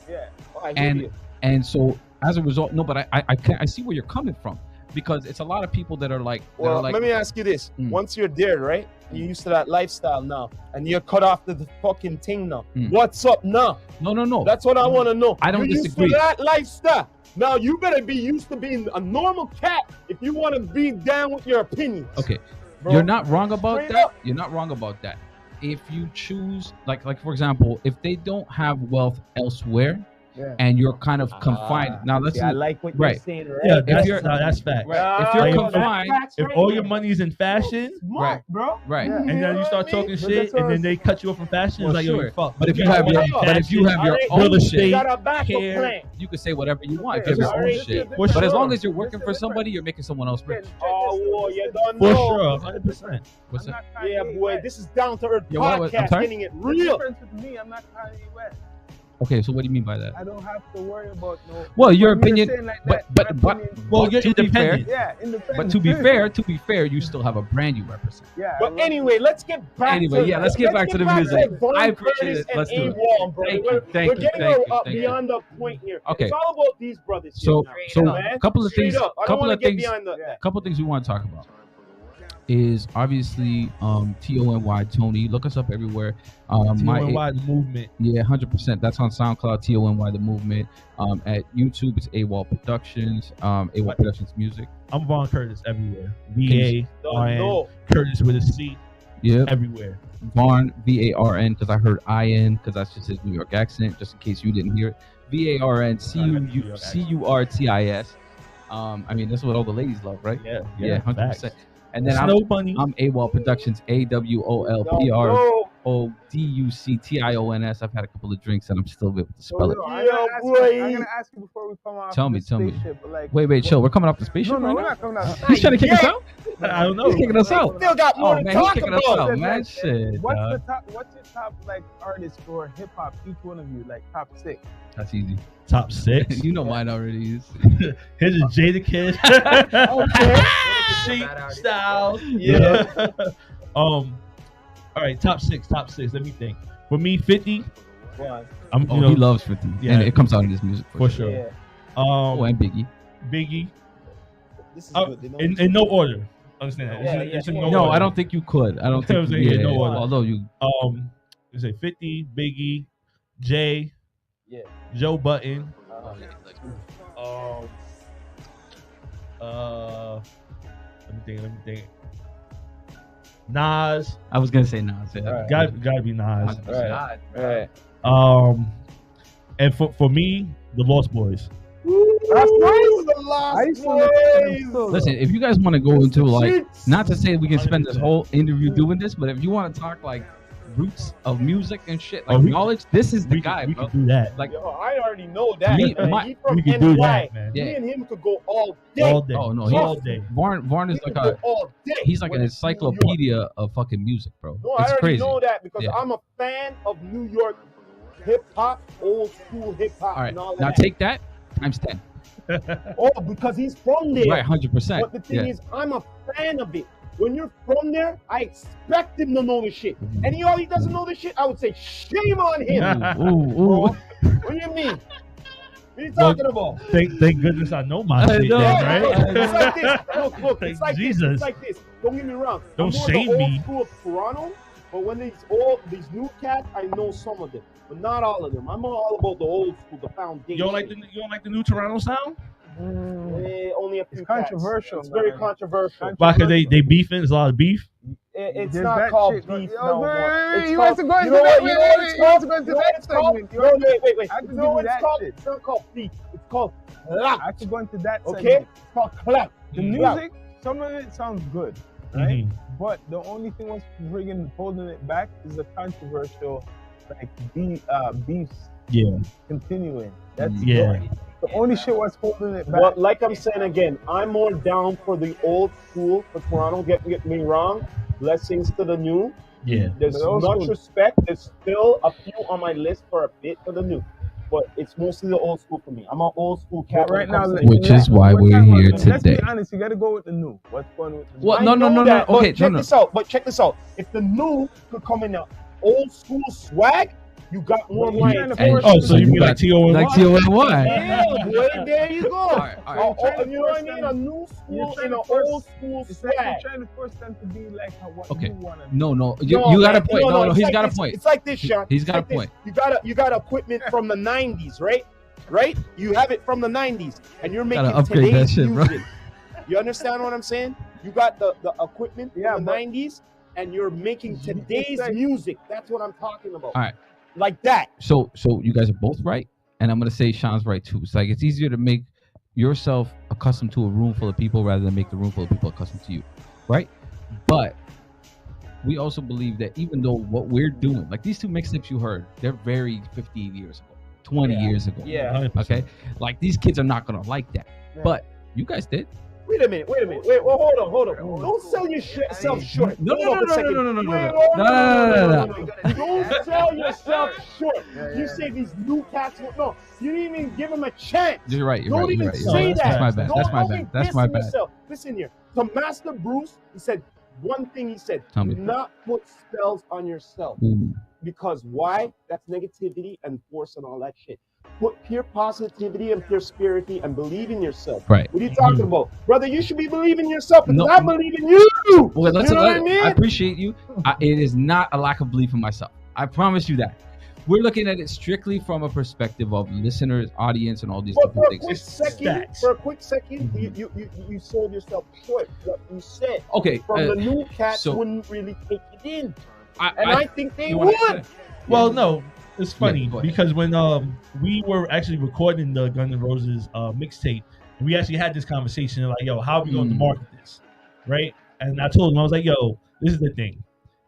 I hear And you. and so as a result, no, but I see where you're coming from, because it's a lot of people that are like, Well, let me ask you this: Mm. once you're there, right? You're used to that lifestyle now, and you're cut off the fucking thing now. Mm. What's up now? no. That's what I want to know. I don't you're disagree. used to that lifestyle. Now you better be used to being a normal cat if you want to be down with your opinions. Okay, bro. you're not wrong about Straight that. up. You're not wrong about that. If you choose, like for example, if they don't have wealth elsewhere, Yeah. and you're kind of confined. Now let's See, I like what right. you're saying, right? Yeah, If you're- that's fact. right. If you're Like, confined, If all your money's in fashion, smart, bro. right. Yeah. and then you start talking But shit, that's what and I then they cut you off from fashion, Well, it's like, yo, sure. you fuck. But if you gotta have be your, in but if you have your Alright, own real estate, You shit, got a backup care. plan. you can say whatever you want. Okay, If you have your alright, own shit. for But as sure. long as you're working Listen, for listen. somebody, you're making someone else rich. Oh, well, you don't For know. sure, 100%. What's I'm that? not Kanye Yeah, boy, West. this is down to earth Yeah, what- I'm podcast, sorry? getting it The real. difference with me, I'm not Kanye West. Okay, so what do you mean by that? I don't have to worry about no. Well, your when you're opinion, saying like but that, my but opinion- Well, but you're to be fair, independent. yeah, independent. but to be fair, you still have a brand you represent. yeah. But anyway, let's get back Anyway, to yeah, let's get back to the music. Varn I appreciate Curtis it. and Let's do it. A.W.OL, bro. Thank We're, you, thank we're you, getting thank you, up thank you. beyond the point here. Okay. It's all about these brothers So here now. so man. a couple of Straight things, up. I don't couple want of to get things, behind the. Yeah. couple of things we want to talk about is obviously TONY Tony. Look us up everywhere. TONY the movement. Yeah, 100%. That's on SoundCloud, TONY the movement. At YouTube, it's A.W.OL Productions, A.W.OL Productions Music. I'm Varn Curtis everywhere. Don't VARN know. Curtis with a C Yeah, everywhere. Varn VARN, because I heard IN, because that's just his New York accent, just in case you didn't hear it. VARN CURTIS. I mean, that's what all the ladies love, right? Yeah, 100%. And then Snow Bunny. I'm A.W.OL Productions, AWOL Don't know. PRODUCTIONS. I've had a couple of drinks and I'm still able to spell it. I'm Yeah, gonna ask boy. you, I'm gonna ask you before we come off. Tell me, the tell me. spaceship, but like, Wait, chill. We're coming off the spaceship No, right we're now? not coming out. He's trying to kick us out? I don't know. He's kicking us out. Still got more Oh, to man, he's talk kicking us about. out, man. Shit, What's dog. the top? What's your top like artist for hip hop? Each one of you, like top 6. That's easy. Top 6. You know mine already is. Here's a Jada Kid. Sheep Styles. Yeah. All right, top six. Let me think. For me, 50. I'm Oh, he loves 50. Yeah. And it comes out in his music for sure. Oh, and Biggie. Biggie. This is Oh, good. They know in no order. Understand that? Yeah, It's in yeah. no No, order. I don't think you could. I don't think. Yeah, no order. Although you. Let's say 50, Biggie, Jay, Yeah. Joe Button. Let me think. Nas. I was gonna say Nas. Yeah. Right. Gotta be Nas. 100%. Right. And for me, the Lost Boys. That's The I Lost used to listen to them Boys. too. Listen, if you guys want to go into like, Streets. not to say we can spend this 100%. whole interview doing this, but if you want to talk like roots of music and shit, like Oh, we- knowledge, this is the We guy, can bro. do that. Like, Yo, I already know that. Me- man. my- He from We can do NY. that, man. Yeah. Me and him could go all day. All day. Oh, no, all he- day. Varn is We like could a, go all day. he's like when an it's New York. encyclopedia of fucking music, bro. No, I It's already crazy. know that because Yeah. I'm a fan of New York hip hop, old school hip hop, All right, and all now that. take that times 10. Oh, because he's from there. Right, 100%. But the thing is, I'm a fan of it. When you're from there, I expect him to know the shit. And he already doesn't know the shit, I would say, shame on him. Ooh. What do you mean? What are you talking about? Thank goodness I know my I shit, know. then, right? It's like this. Look, Thank it's like Jesus. this. It's like this. Don't get me wrong. Don't I'm more shame the me. old school of Toronto, but when these new cats, I know some of them, but not all of them. I'm all about the old school, the foundation. You don't like the new Toronto sound? Only a few It's cats. controversial. It's very man. controversial. Why? Cause they beefing. There's a lot of beef. It's There's not that called shit, beef but- no Yo, more. It's you called, want to go into you know that? what? You know what it's called? You want to You go know into what that it's called? segment? Wait. I can You give know you what it's that called? shit. It's not called beef. It's called clap. I could go into that Okay? segment. It's called clap. The Clap. music, some of it sounds good, right? Mhm. But the only thing was holding it back is the controversial, like beefs Yeah. continuing. That's Yeah. the only shit was holding it back. But like I'm saying again, I'm more down for the old school for Toronto. Get me wrong. Blessings to the new. Yeah. There's The old much school. respect. There's still a few on my list for a bit for the new. But it's mostly the old school for me. I'm an old school cat. But right when it comes now, to Which the- is why we're here Let's today. be honest. You got to go with the new. What's going with the new? What? I No, no, know no, no. that, but Okay, check no. this out. But check this out. If the new could come in a old school swag, you got more Well, you money. trying to And- force Oh, so you You mean got- like T.O.N.Y.? Like T.O.N.Y. Yeah, boy, there you go. Alright. You know what I mean? A new school trying in to an force- old school It's like swag. you're trying to force them to be like what Okay. you want to. No, No, you got a man, point. No, it's he's like got a this. point. It's like this, Sean. He's It's got a like this. point. You got equipment from the '90s, right? Right? You have it from the '90s, and you're making Gotta upgrade that today's shit, bro. music. You understand what I'm saying? You got the equipment from Yeah, the but- '90s, and you're making It's today's like- music. That's what I'm talking about. All right. Like that. So you guys are both right, and I'm gonna say Sean's right too. It's like it's easier to make yourself accustomed to a room full of people rather than make the room full of people accustomed to you, right? But we also believe that even though what we're doing, like these two mixtapes you heard, they're very 15 years ago, 20 Yeah. years ago. Yeah. 100%. Okay. Like these kids are not gonna like that, Yeah. but you guys did. Wait a minute. Wait. Well, hold on. Don't sell yourself short. No, Hold no, up a no, second. no, no, no, no, Wait, no. hold on, No. Don't sell yourself short. Yeah, You yeah. say these new cats. No, you didn't even give them a chance. You're right. You're Don't right. even You're right. You're say right. that. That's my bad. Don't That's my be bad. That's my dissing bad. yourself. Listen here. To Master Bruce, he said one thing. He said, Tell "Do me. not put spells on yourself." Ooh. Because why? That's negativity and force and all that shit. Put pure positivity and pure spirity and believe in yourself. Right. What are you talking about? Brother, you should be believing in yourself because No. I believe in you. Well, You know what I mean? I appreciate you. It is not a lack of belief in myself. I promise you that. We're looking at it strictly from a perspective of listeners, audience, and all these But different things. for a quick second, you sold yourself short. What you said Okay. from the new cats so- wouldn't really take it in, I, and I think they you wanna would. answer? Well, no, it's funny go ahead. because when we were actually recording the Guns N' Roses mixtape, we actually had this conversation like, yo, how are we going to market this, right? And I told him, I was like, yo, this is the thing.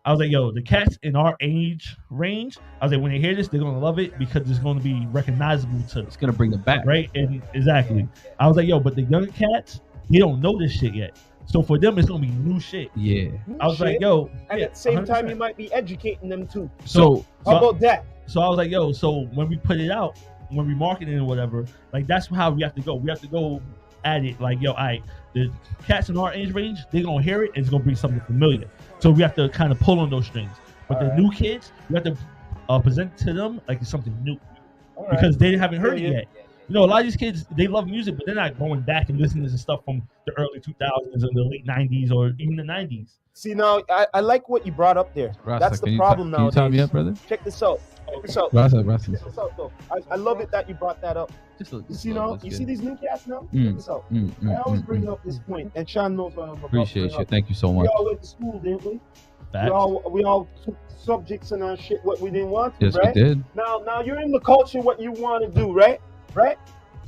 I was like, yo, the cats in our age range, I was like, when they hear this, they're gonna love it because it's gonna be recognizable to It's gonna bring them back. right? And exactly, I was like, yo, but the younger cats, they don't know this shit yet. So for them, it's gonna be new shit. Yeah. I was like, yo, and yeah, at the same time, 100%. you might be educating them too. So How about that? So I was like, yo, so when we put it out, when we market it or whatever, like that's how we have to go. We have to go at it like, yo, all right, the cats in our age range, they're gonna hear it and it's gonna bring something familiar. So we have to kind of pull on those strings. But the new kids, we have to present to them like it's something new All right. because they haven't heard Yeah, it yeah. yet. You know, a lot of these kids, they love music, but they're not going back and listening to stuff from the early 2000s or the late 90s or even the 90s. See, now I like what you brought up there. Rasta, That's can the you problem can you nowadays. tie me up, brother? Check this out. Check this out. Rasta. Check this out, though. I love it that you brought that up. Just a, You just see a- now, that's you good. see these new cats now. Mm. Check this out. Mm, I always bring mm. up this point, and Sean knows what I'm about. Appreciate to you. bring Thank you so up. much. We all went to school, didn't we? Facts. We all took subjects and our shit what we didn't want to, Yes, right? we did. Now you're in the culture what you want to do, right? Right?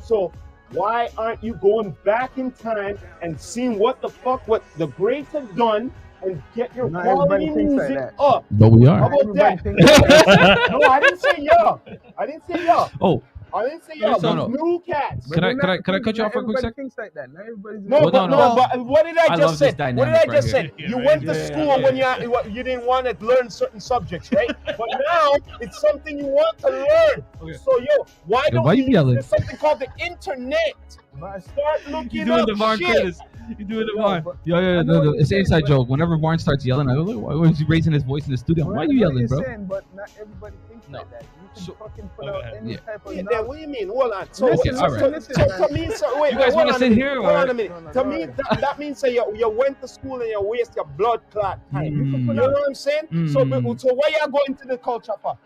So why aren't you going back in time and seeing what the greats have done and get your Not quality everybody thinks like music that. up? But we How are. about Everybody that? thinks like that. No, I didn't say y'all. I didn't say y'all. Oh, I didn't say y'all. No, These no. new cats. Can I- But can I- not- can I cut you off for a quick everybody sec? thinks like that. Not everybody's No, Well, but no. but what did I I just love this say? What did dynamic I right just here. say? You went to Yeah, school yeah. when you didn't want to learn certain subjects, right? But now it's something you want to learn. Okay. So why don't why you we yelling? There's something called the internet. But Start looking You doing up the Varn shit. Curtis. You doing the Yo, Varn. but Yo, I know no, what you're it's an saying, inside but- joke. Whenever Varn starts yelling, I go, look, why was he raising his voice in the studio? Why are you yelling, bro? Saying, but not everybody thinks No. like that. You can So- fucking put Okay. out any Yeah. type of Yeah, knowledge. what do you mean? Hold on. So, Okay, so, all right. so, Listen, so, man. to me, so wait, You guys hold wanna on a sit minute, here, Hold on or- a minute. No, To go me, ahead. that means say you went to school and you waste your blood clot time. Mm. You know what I'm saying? So why you going to the culture for?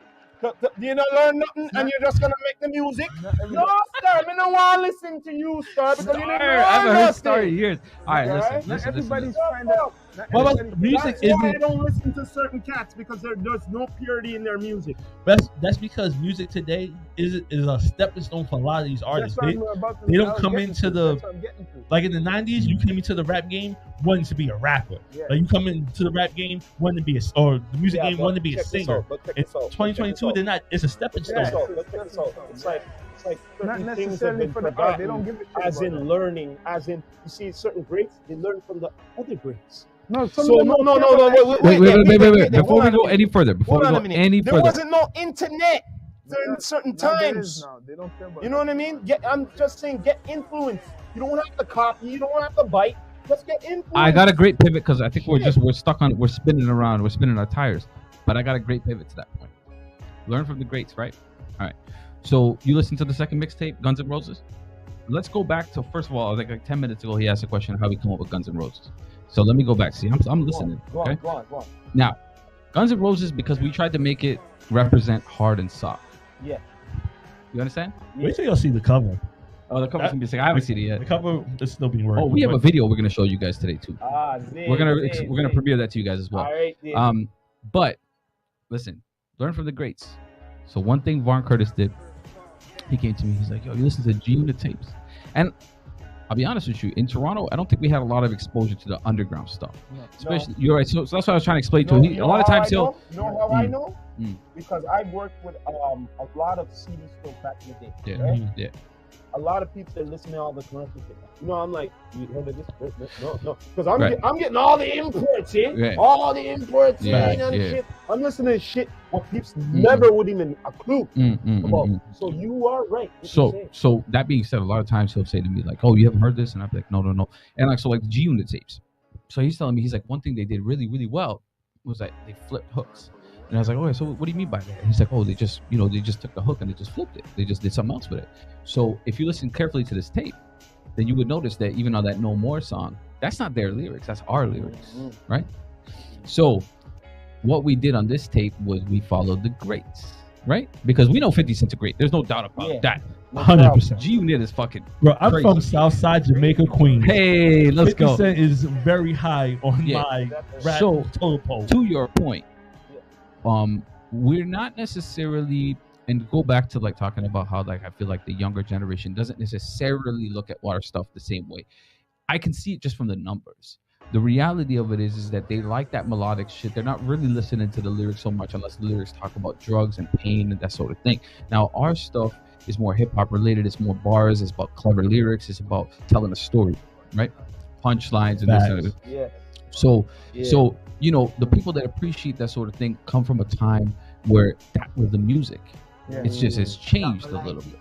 You don't learn nothing and you're just gonna make the music? Not No, everybody, sir, I don't want to listen to you, sir, because you didn't I learn haven't heard Star in nothing. years. All right, Alright? listen. not everybody's trying to. Not Well, everybody- music That's why I isn't. don't listen to certain cats, because there's no purity in their music. That's because music today is a stepping stone for a lot of these artists. That's what I'm about to- they don't I was come getting into to. the- That's what I'm getting to. Like in the 90s, you came into the rap game wanting to be a rapper. Yeah. Like you come into the rap game wanting to be or the music game but wanting to be a check this singer. out, but check In this out, but check 2022, this they're not. It's a stepping Check stone. this out, but check this out. It's like Not certain things have necessarily been for the art. forgotten, They don't give a shit. as about in that. learning, as in you see certain greats, they learn from the other greats. No, some So of them no, don't no, care no, about no, that wait, shit. Wait. Before hold we on a go minute. any further, Hold on a minute. any There further, wasn't no internet during certain Now there times. is now. They don't care about You know what I mean? I'm just saying, get influence. You don't have to copy. You don't have to bite. Just get influence. I got a great pivot because I think we're stuck on, we're spinning around, we're spinning our tires. But I got a great pivot to that point. Learn from the greats, right? All right. So you listened to the second mixtape, Guns N' Roses. Let's go back to, first of all, like 10 minutes ago, he asked a question how we come up with Guns N' Roses. So let me go back. See, I'm listening. Go Okay. on. Now, Guns N' Roses, because we tried to make it represent hard and soft. Yeah. You understand? Wait till y'all see the cover. Oh, the cover's gonna be sick. I haven't seen it The yet. cover is still being worked. Oh, we have a video we're gonna show you guys today too. We're gonna premiere that to you guys as well. All right. But listen, learn from the greats. So one thing Varn Curtis did, he came to me. He's like, "Yo, you listen to G-Unit tapes," and I'll be honest with you. In Toronto, I don't think we had a lot of exposure to the underground stuff. Especially, you're right. So that's what I was trying to explain to him. A lot of times he'll. You know how I know? Mm. Because I worked with a lot of CD stores back in the day. Yeah, Right? yeah. A lot of people that listen to all the commercial shit. You know, I'm like, you heard of this? No. Because I'm getting all the imports in. Yeah. All the imports Yeah, in and yeah. shit. I'm listening to shit what people never would even a clue about. Mm. So you are right. what you're saying. So that being said, a lot of times he'll say to me like, "Oh, you haven't heard this?" And I'll be like, "No." And like, so like the G-Unit tapes. So he's telling me, he's like, one thing they did really, really well was that they flipped hooks. And I was like, "Oh, so what do you mean by that?" And he's like, "Oh, they just took the hook and they just flipped it. They just did something else with it." So if you listen carefully to this tape, then you would notice that even on that No More song, that's not their lyrics, that's our lyrics, right? So what we did on this tape was we followed the greats, right? Because we know 50 Cent's a great. There's no doubt about that. 100%. G-Unit is fucking Bro, I'm crazy. from Southside Jamaica, Queens. Hey, let's 50 go. Cent is very high on Yeah. my rap So, total pole. to your point, we're not necessarily, and go back to like talking about how like I feel like the younger generation doesn't necessarily look at our stuff the same way. I can see it just from the numbers. The reality of it is that they like that melodic shit. They're not really listening to the lyrics so much unless the lyrics talk about drugs and pain and that sort of thing. Now our stuff is more hip hop related. It's more bars. It's about clever lyrics. It's about telling a story, right? Punchlines and this and that. Yeah. So you know, the people that appreciate that sort of thing come from a time where that was the music. Yeah. It's just it's changed a little bit.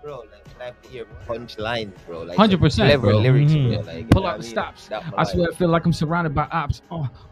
Bro, like your punchline, bro. Like 100%, clever bro. lyrics, Mhm. bro. Like, Pull you know out what the I mean? stops. That I swear I feel like I'm surrounded by ops.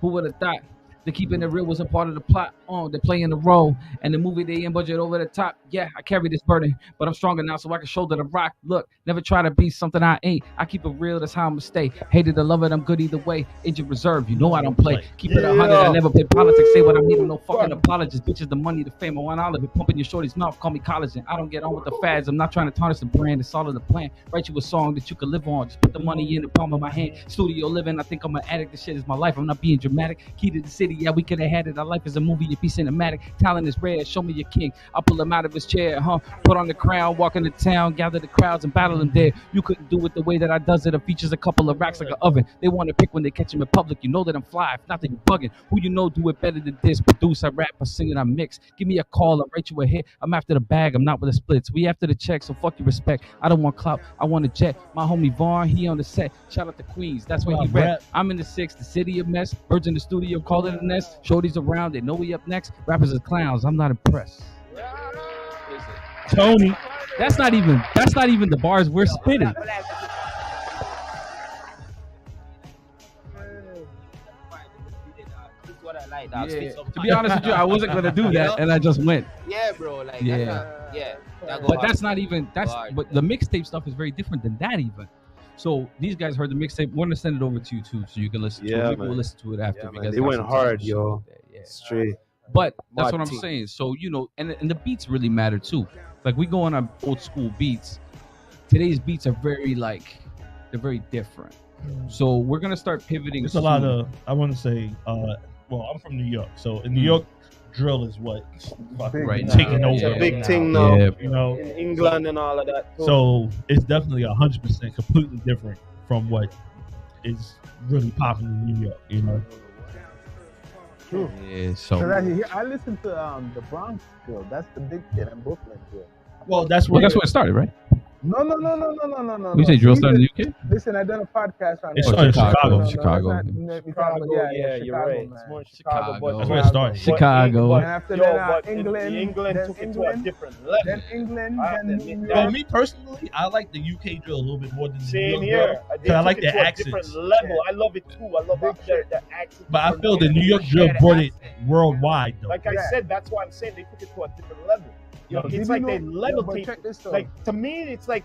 Who would have thought? The keeping it real was a part of the plot. They're playing the role. And the movie they in budget over the top. Yeah, I carry this burden, but I'm stronger now so I can shoulder the rock. Look, never try to be something I ain't. I keep it real, that's how I'ma stay. Hated to love it, I'm good either way. Injured reserve, you know I don't play. Keep it 100, I never play politics. Say what I mean, I'm no fucking apologist. Bitches, the money, the fame, I want all of it. Pumping your shorty's mouth, call me collagen. I don't get on with the fads. I'm not trying to tarnish the brand. It's all in the plan. Write you a song that you could live on. Just put the money in the palm of my hand. Studio living, I think I'm an addict. This shit is my life. I'm not being dramatic. Key to the city, yeah, we could have had it. Our life is a movie, it be cinematic. Talent is rare, show me your king. I'll pull him out of his chair, Put on the crown, walk into town, gather the crowds and battle them there. You couldn't do it the way that I does it. It features a couple of racks like an oven. They want to pick when they catch him in public. You know that I'm fly, if not that you bugging. Who you know do it better than this? Produce, I rap, I sing and I mix. Give me a call, I'll write you a hit. I'm after the bag, I'm not with the splits. We after the check, so fuck your respect. I don't want clout, I want a jet. My homie Varn, he on the set. Shout out to Queens, that's where he rap. I'm in the 6, the city of mess. Birds in the studio, call it a nest. Shorties around, they know we up next. Rappers are clowns, I'm not impressed. Tony. That's not even the bars we're spitting. Like, dog, spit some To be honest with you, I wasn't gonna do that, and I just went. Yeah, bro. Like, Yeah. That go But hard. that's not even Hard, but the mixtape stuff is very different than that even. So these guys heard the mixtape. We're gonna send it over to you too, so you can listen to Yeah, it. Maybe man. we'll listen to it after. Yeah, if you man. guys They got went some hard, time. yo. Yeah. Straight. But that's Mad what I'm team. saying. So and the beats really matter too. Like we go on our old school beats. Today's beats are they're very different. So we're gonna start pivoting. It's a lot of, I want to say, well, I'm from New York, so in New York, drill is what fucking Right now. taking Yeah, over. It's a big now, thing now. Yeah. you know. In England and all of that. too. So it's definitely 100% completely different from what is really popular in New York. You know, True. Yeah. So So I listened to the Bronx drill. That's the big shit, and Brooklyn drill. well, that's well, where that's where it started, right? No. You say drill started in the UK? Listen, I done a podcast on It that. started in Chicago. Chicago. Chicago. that's not- we talk about- yeah, you're Chicago, right. man. It's more Chicago. Chicago, but That's where it started. Chicago. And after Yo, that, but England, England then took it to a England, different level. then England, I have to then admit New that. Well, York. me personally, I like the UK drill a little bit more than the New Same York here. drill. They I like took it their to a accents. different level. I love it too. I love the accents. But I feel the New York drill brought it worldwide, though. Like I Yeah. said, that's why I'm saying they took it to a different level. Yo, Did it's you like know- they level but take. check this though. Like to me, it's like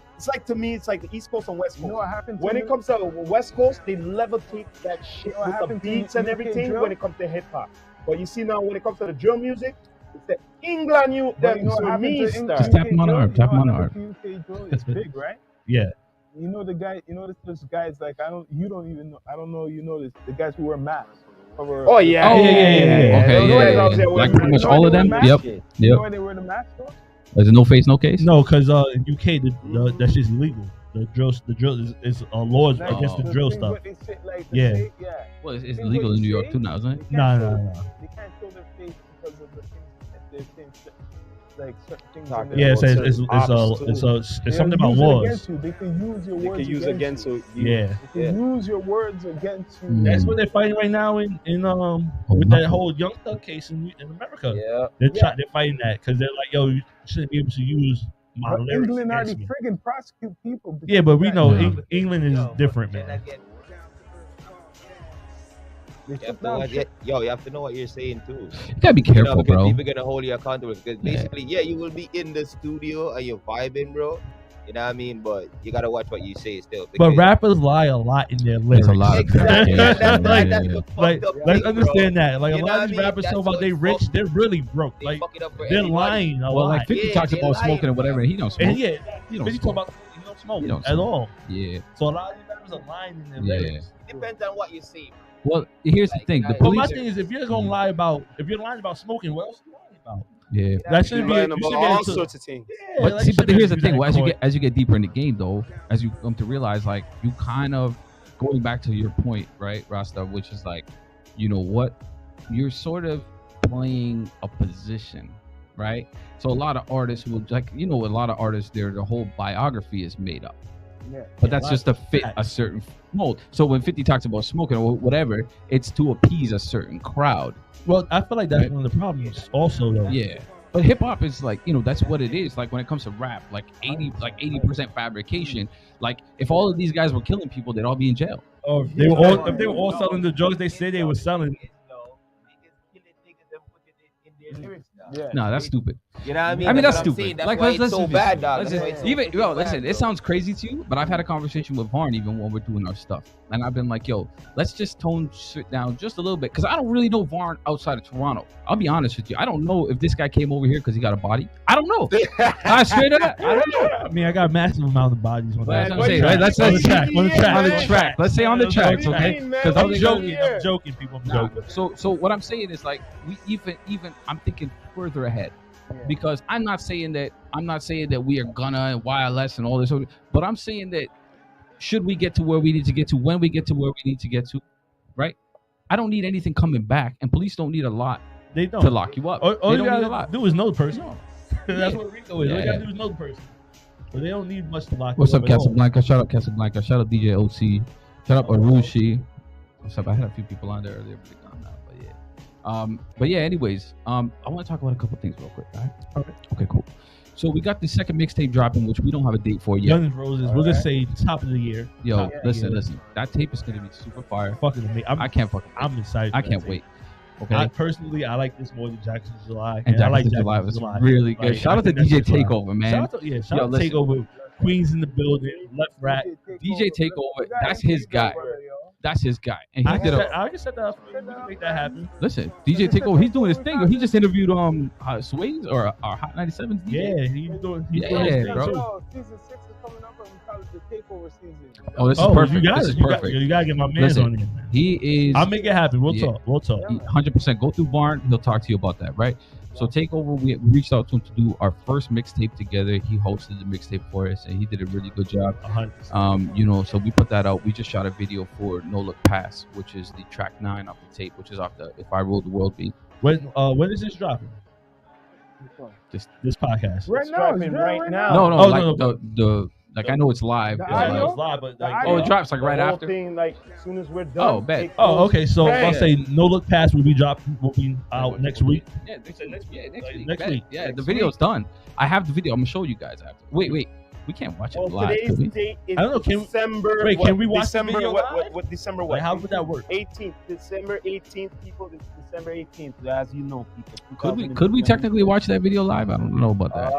the East Coast and West You know Coast. what happened to When me? it comes to West Coast, they level take that shit You know what with the happened to beats and UK everything. drill? When it comes to hip hop, but you see now when it comes to the drill music, it's the England you But them you know what to happened me to start. Just tap him on the arm, tap him on the arm. UK drill is big, right? Yeah. You know the guy. You know this guys like you don't even know. I don't know. You know this. The guys who wear masks. Cover, Oh yeah, Oh, yeah. Okay, Those yeah, guys out there Like wearing pretty much masks. all of them. Masks? Yep. You know Yep. why they wear the mask for? Is it no face, no case? No, because in UK, that shit's illegal. The drill is laws Like, against the the drill things stuff. what they say, like the Yeah. say- yeah. Well, it's Things illegal what in New you York say, too now, isn't it? They No, can't no, show- no. They can't show their face because of the things that they're saying. Like certain things. Talk in their Yeah, it words. says Certain ops, it's something about They'll use it laws. against you. They can use your They words can use against you. you. Yeah, They can use your words against you. Mm. that's what they're fighting right now in with that whole Young Thug case in America. Yeah. They're fighting that because they're like, yo, you shouldn't be able to use my But lyrics England already against me. friggin' prosecute people. Yeah, but we know Yeah. England is different, man. They You have shut to down watch shit. it. Yo, you have to know what you're saying too. You gotta be careful, because bro. people gonna hold you accountable. Because basically, yeah, you will be in the studio and you're vibing, bro. You know what I mean? But you gotta watch what you say still. But because- rappers lie a lot in their lyrics. There's a lot of Exactly. Yeah, That's like- that's the fucked Like, up let's thing, understand bro. that. Like, You a know lot what of these I mean? rappers That's talk about they what's rich, fucked. they're really broke. They Like, fuck it up for they're everybody. lying a Well, lot. like 50 Yeah, talks they about lying, smoking or whatever, and he don't smoke. And yeah, He don't but you talk smoke. about he don't smoke He don't at smoke. all. Yeah. So a lot of these rappers are lying in their Yeah. lyrics. It depends on what you say. Well, here's the Like, thing. The like- But my police. thing is, if you're gonna lie about, if you're lying about smoking, what else are you lying about? Yeah. That should be. Lying You about should be all able to. sorts of things. Yeah, But like, see, you but should be here's the able to thing. do Well, that in as you get deeper in the game, though, as you come to realize, like, you kind of going back to your point, right, Rasta, which is like, you know what, you're sort of playing a position, right? So a lot of artists will like, you know, a lot of artists, their whole biography is made up. Yeah. But that's lot just to fit facts. a certain mold. So when 50 talks about smoking or whatever, it's to appease a certain crowd. Well, I feel like that's Right. one of the problems. Also, though. Yeah. But hip hop is like, you know, that's what it is. Like when it comes to rap, like 80% fabrication. Like if all of these guys were killing people, they'd all be in jail. Or if they were all selling the drugs they said they were selling. Yeah. No, that's stupid. You know what I mean? I mean, that's what I'm stupid. saying. That's Like, why let's it's so just- bad, dog. let's That's why just- it's so even fucking yo, bad, listen, bro. it sounds crazy to you, but I've had a conversation with Varn even when we're doing our stuff, and I've been like, yo, let's just tone shit down just a little bit, because I don't really know Varn outside of Toronto. I'll be honest with you, I don't know if this guy came over here because he got a body. I don't know. I straight up, I don't know. I mean, I got a massive amount of bodies. On But that's that. what I'm saying, right? Let's on the say track. On the track. on the track. Let's say on the tracks, What do you okay? mean, man? Because I'm What joking. Yeah. I'm joking, people. I'm Nah, joking. so what I'm saying is like we even I'm thinking further ahead. Because I'm not saying that we are gonna and YLS and all this, but I'm saying that should we get to where we need to get to, when we get to where we need to get to, right? I don't need anything coming back, and police don't need a lot They don't. to lock you up. All They you don't need a gotta lot. do is know the person. No. That's Yeah. what Rico is. All you Yeah. gotta do is know the person. But they don't need much to lock What's you up, at all. Casablanca? Shout out Casablanca. Shout out DJ OC. Shout out Arushi. What's up? I had a few people on there earlier, but they're gone now. But yeah. Anyways, I want to talk about a couple things real quick. All right? Okay, cool. So we got the second mixtape dropping, which we don't have a date for yet. Guns N' Roses. We'll just say top of the year. Yo, Top of the year. listen. That tape is gonna be super fire. Fucking amazing. I can't fucking. I'm excited. I for can't that wait. Okay. I personally, I like this more than Jackson's July. And I like Jackson's July Jackson's was really good. Like, Shout I out to think that's DJ July. Takeover, man. Shout out to Yo, Shout out to listen. Takeover. Queens in the building. Left, right. DJ Takeover, that's his guy. That's his guy. And he did I can set that up. We can make that happen. listen, DJ Takeover, he's doing his thing. He just interviewed Sway's or Hot 97's DJ. Yeah, he's doing his Yeah, thing bro. too. Yo, season 6 is coming up and we call it the takeover season. Oh, this is Oh, perfect. you got This it. is You got, perfect. you got to get my man Listen, on here, man. He is I'll make it happen. We'll Yeah. talk. We'll talk. 100%. Go through Varn. He'll talk to you about that, right? So Takeover, we reached out to him to do our first mixtape together. He hosted the mixtape for us, and he did a really good job. 100%. So we put that out. We just shot a video for No Look Pass, which is the track 9 off the tape, which is off the If I Ruled the World beat. When is this dropping? This podcast. Right It's now, dropping it's right right now. No, Oh, like no. the like I know it's live. The It's Yeah, I audio? know like, it's live, but The like, audio? oh, it drops like The right whole after. thing, like, as soon as we're done. Oh, bet. take Oh, over. okay. So Bang. I'll say No Look Pass will be out next week. Yeah, next week. Next Bet. week. Yeah, Next the video's done. I have the video. I'm gonna show you guys after. Wait. We can't watch it Well, live. today's Can we? date is I don't know, can we- December. Wait, what, can we watch the December, video what, live? what December what? Like, how would that work? 18th, December 18th, people. It's December 18th, as you know, people. Could we technically watch that video live? I don't know about that.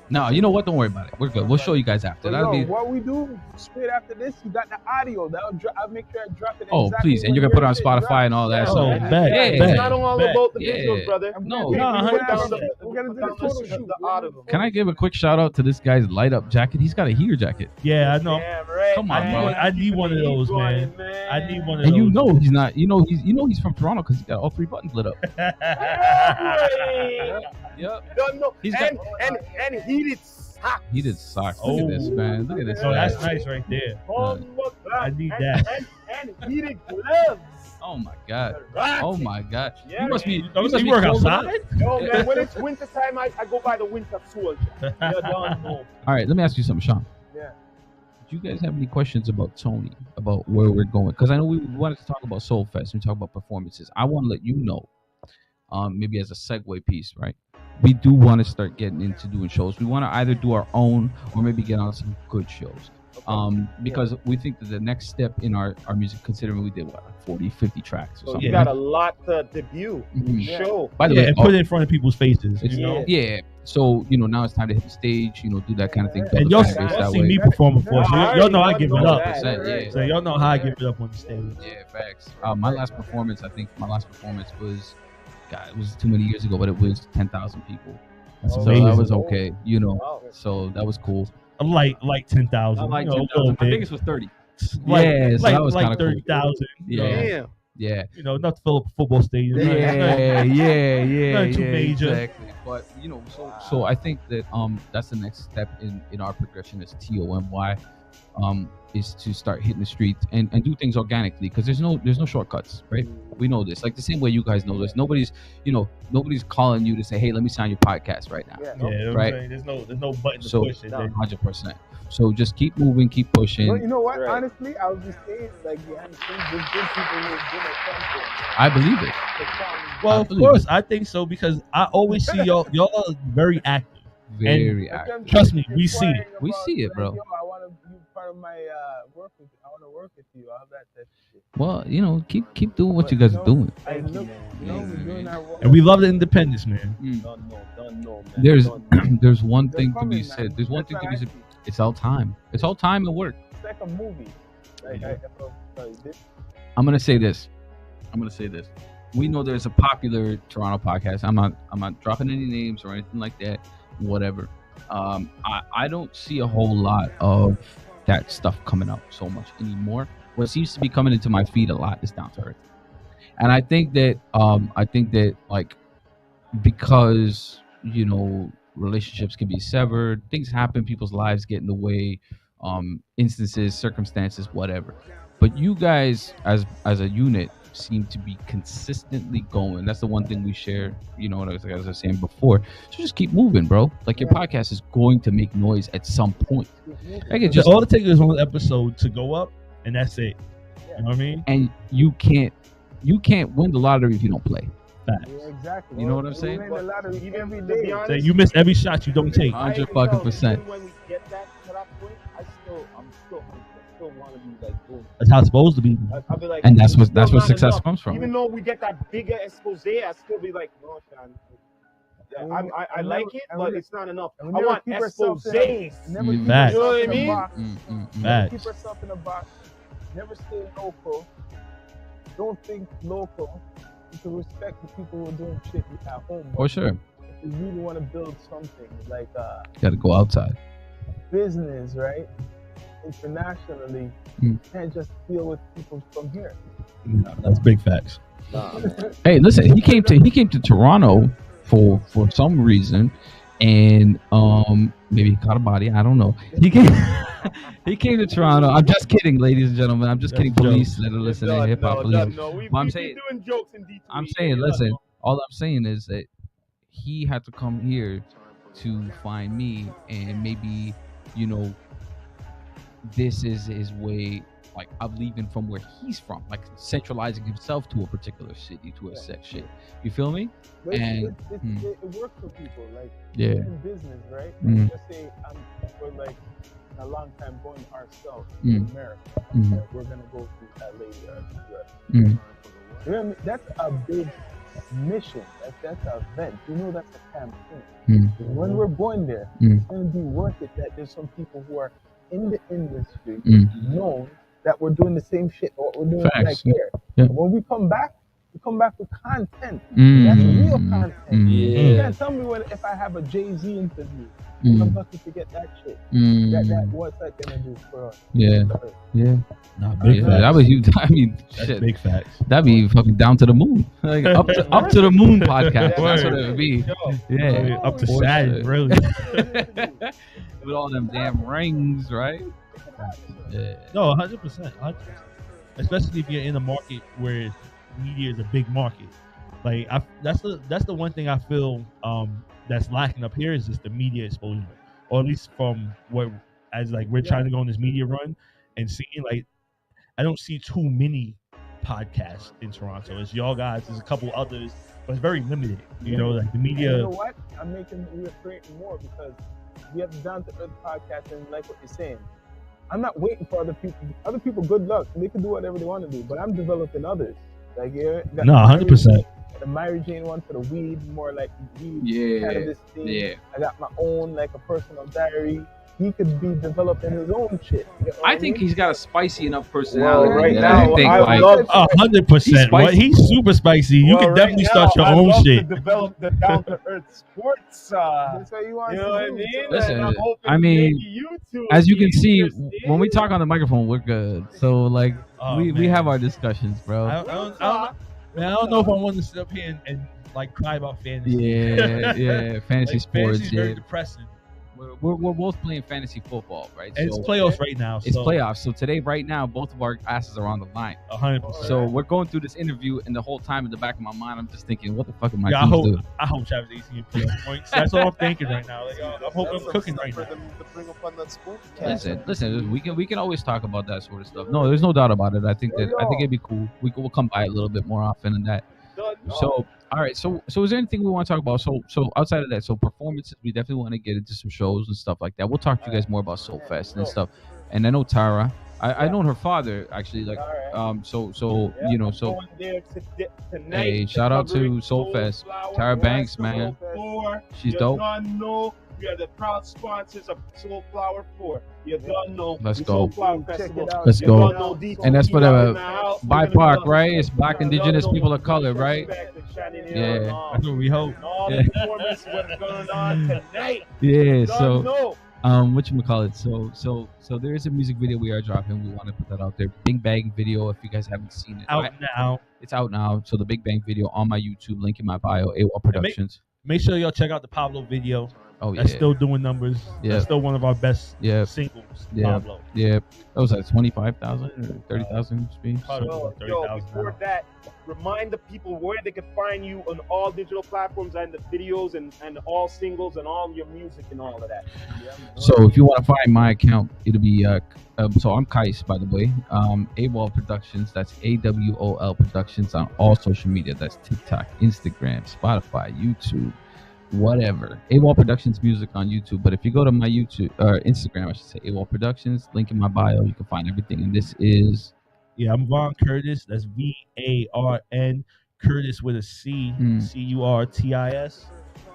No, you know what? Don't worry about it. We're good. We'll show you guys after. So, That'll yo, be. what we do straight after this, you got the audio. I'll make sure I drop it. Oh, exactly please, and when you're gonna put it on your shit Spotify drops. and all that. Oh, So bet, yeah, It's bet. not all Bet. about the Yeah. visuals, brother. No. We No, gotta 100%. do the photo shoot. The audio. Can I give a quick shout out to this guy's light up jacket? He's got a heater jacket, Yeah, I know. Damn right. Come on, bro. I need one of those, man. I need one of and those. you know he's not. He's from Toronto because he's got all 3 buttons lit up. Yep. Don't know. He's and heated socks. Heated socks. Look at this, man. Look at this. Oh, guy. that's nice right there. Oh, I need that. And heated gloves. Oh my god. Right. Oh my god. Yeah, You must be. Don't must you be work cold outside? enough. Yo, man, when it's winter time, I go by the winter soldier. You don't know. All right. Let me ask you something, Sean. Yeah. Do you guys have any questions about Tony, about where we're going? Because I know we wanted to talk about Soul Fest and talk about performances. I want to let you know, maybe as a segue piece, right? We do want to start getting into doing shows. We want to either do our own or maybe get on some good shows. Because we think that the next step in our music, considering we did what, like 40, 50 tracks or So something. you got a lot to debut, Mhm. show. By the Yeah, way, and put it in front of people's faces. it's, You know? yeah. So now it's time to hit the stage. Do that kind of thing. And build y'all the fan base that see way. me perform before, so y'all know I give it up. 100%, yeah. So y'all know how I give it up on the stage. Yeah, facts. My last performance was, God, it was too many years ago, but it was 10,000 people. That's So amazing. that was okay, Wow. So that was cool. Like 10,000. I like you know, a 10,000. little My bit. biggest was 30. Like, Yeah, so like, that was like kinda cool. 30,000. Yeah. Damn. Yeah. You know, not to fill up a football stadium. Yeah. Nothing too major. Exactly. But so I think that that's the next step in our progression as TOMY, is to start hitting the streets and do things organically, because there's no shortcuts, right? We know this, like the same way you guys know this. Nobody's calling you to say, hey, let me sign your podcast right now. Yeah. Yeah, you know what Right. I'm saying? There's no button to So push it. 100%. So just keep moving, keep pushing. But you know what? Right. Honestly, I was just saying, like, behind the scenes, there's good people who have been at I believe it. Well, I of believe course, I think so, because I always see y'all are very active. Very active. Trust me, we see it. We see it, bro. Yo, I want to be part of my work with you. I want to work with you. All that shit. Well, keep doing what you guys are doing. And Thank you, look, man. we're doing our work. And we love the independence, man. Don't know, man. There's Don't know. there's one They're thing to coming, be man. said. There's one That's thing to what be I said. see. It's all time. It's all time and work. It's like a movie. Like, I'm gonna say this. We know there's a popular Toronto podcast. I'm not dropping any names or anything like that. Whatever. I don't see a whole lot of that stuff coming out so much anymore. What seems to be coming into my feed a lot is Down to Earth, and I think that like, because relationships can be severed, things happen, people's lives get in the way, instances, circumstances, whatever. But you guys, as a unit, seem to be consistently going. That's the one thing we share, as I was saying before. So just keep moving, bro. Like, your podcast is going to make noise at some point. Like, it just All it takes is one episode to go up, and that's it. You know what I mean? and you can't win the lottery if you don't play. Facts. Yeah, exactly. You know what I'm We saying? win the lottery Even every to day. be honest, So you miss every shot you don't take. 100% Even when we get that to that point, I'm still still want to be like doing. That's how it's supposed to be. I'll be like, And that's it's where still not success enough. comes from. Even though we get that bigger expose, I still be like, no, Sean. Yeah, I like it, but it's not enough. I want exposés. Never keep Facts. yourself You in know what I a mean? box. Never Facts. keep yourself in a box. Never stay local. Don't think local. You can respect the people who are doing shit at home. For sure. If you really want to build something like Gotta go outside. business, right? Internationally, Mm. you can't just deal with people from here. That's big facts. Hey, listen, he came to Toronto for some reason, and maybe he caught a body. I don't know. He came he came to Toronto. I'm just kidding, ladies and gentlemen. I'm just kidding, police that are listening, hip hop police. No, But I'm we've saying- been doing jokes in D2. I'm saying, listen. All I'm saying is that he had to come here to find me, and maybe this is his way, like, of leaving from where he's from, like centralizing himself to a particular city, to a set shit. You feel me? But And- it works for people. Like, Yeah. in business, right? Mm. Just say we're like a long time going ourselves Mm. to America. Mhm. Like, we're gonna go to LA or US. Mm. You know what I mean? That's a big mission. That's an event. You know, that's a campaign. Mm. When we're going there, Mm. it's gonna be worth it that there's some people who are in the industry Mm. known that we're doing the same shit what we're doing Facts. like here. Yeah. When we come back with content. Mm. That's real content. Mm. You can't tell me if I have a Jay-Z interview. Mm. I'm lucky to get that shit. Mm. That what's that gonna do for us? Yeah. Yeah. Nah, big Yeah, facts. that was huge. I mean, That's shit. big facts. That'd be fucking down to the moon, like up to the moon podcast. That's what Word. it would be. Yo, Yeah, Up to for Saturn, sure. really. With all them damn rings, right? Yeah. No, 100%. Especially if you're in a market where media is a big market. Like that's the one thing I feel that's lacking up here is just the media exposure, or at least from what we're trying to go on this media run and seeing, like, I don't see too many podcasts in Toronto. It's y'all guys. There's a couple others, but it's very limited. You know, like the And media. you know what? We're creating more because we have the Down to Earth podcast, and like what you're saying, I'm not waiting for other people. Other people, good luck. They can do whatever they want to do, but I'm developing others. Like, yeah, got No, 100%. The Mary Jane one for the weed, more like weed Yeah. cannabis thing. Yeah. I got my own, like, a personal diary. He could be developing his own shit. You know what I think mean? he's got a spicy enough personality. Well, right that now, I think, I like, love- 100%. What? spicy. He's super spicy. You Well, can definitely right start your now, own I love shit. To develop the down to earth sports. That's what you want You to know what I do. mean? Listen, And I'm hoping I mean, maybe you two as you will can be see, interested. when we talk on the microphone, we're good. So, like, Oh, we man. have our discussions, bro. I don't know if I want to sit up here and like cry about fantasy. Yeah, fantasy Like, sports. fantasy's very Yeah, depressing. we're both playing fantasy football, right? And it's So playoffs right now. it's so playoffs. So today, right now, both of our asses are on the line. 100%. So we're going through this interview, and the whole time in the back of my mind, I'm just thinking, what the fuck am I yeah, team doing? I hope Travis AC put up points. That's all I'm thinking right now. Like, I hope I'm cooking right for now. them to bring up on that sports Listen. We can always talk about that sort of stuff. No, there's no doubt about it. I think it'd be cool. We'll come by a little bit more often than that. So, all right. So is there anything we want to talk about? So outside of that, so performances, we definitely want to get into some shows and stuff like that. We'll talk to you guys more about Soul Fest and stuff. And I know Tara. I know her father actually. Like, so you know, so Going there tonight hey, shout out to covering Soul Fest. Flower Tara Fest, Banks, man. Soul Flower. She's You dope. done know we are the proud sponsors of Soul Flower 4. You done know. Let's the go. Soul Flower Check Festival. it out. Let's You go. done know D2 And that's for in the the house. We're gonna BIPOC, love right? it. It's Black You Indigenous done know people of color, right? respect and shining in Yeah. on That's what we hope. and all Yeah. the performance what's going on tonight. Yeah. You So. done know. Whatchamacallit, so there is a music video we are dropping. We want to put that out there. Big Bang video, if you guys haven't seen it. Out now. It's out now. So the Big Bang video on my YouTube, link in my bio, A.W.OL Productions. Make sure y'all check out the Pablo video. Oh yeah. That's still doing numbers. Yeah. That's still one of our best Yeah. singles. Yeah. Pablo. Yeah. That was like 25,000 or 30,000 streams. Probably Yo, about yo, 30,000 before now. that, remind the people where they can find you on all digital platforms and the videos and all singles and all your music and all of that. So if you want to find my account, it'll be so I'm Kais, by the way. A.W.OL Productions. That's A.W.O.L Productions on all social media. That's TikTok, Instagram, Spotify, YouTube. whatever. A.W.OL Productions music on YouTube. But if you go to my YouTube or Instagram, I should say A.W.OL Productions, link in my bio, you can find everything. And this is Yeah, I'm Varn Curtis. That's VARN Curtis with a C, CURTIS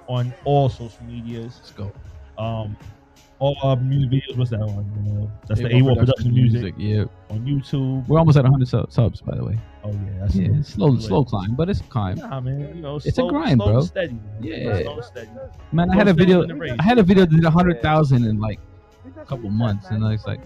on all social medias. let's go. All our music videos. What's that one? That's the A.W.OL Production music. Yeah, on YouTube. we're almost at 100 subs, by the way. Oh yeah, that's Yeah, slow climb, but it's a climb. Nah, man, you know, It's a slow, grind, slow bro. and steady. Man. Yeah. Slow and steady. Man, I Slow had a steady video. in the race. I had a video that did 100,000 in like a couple months, and I was like,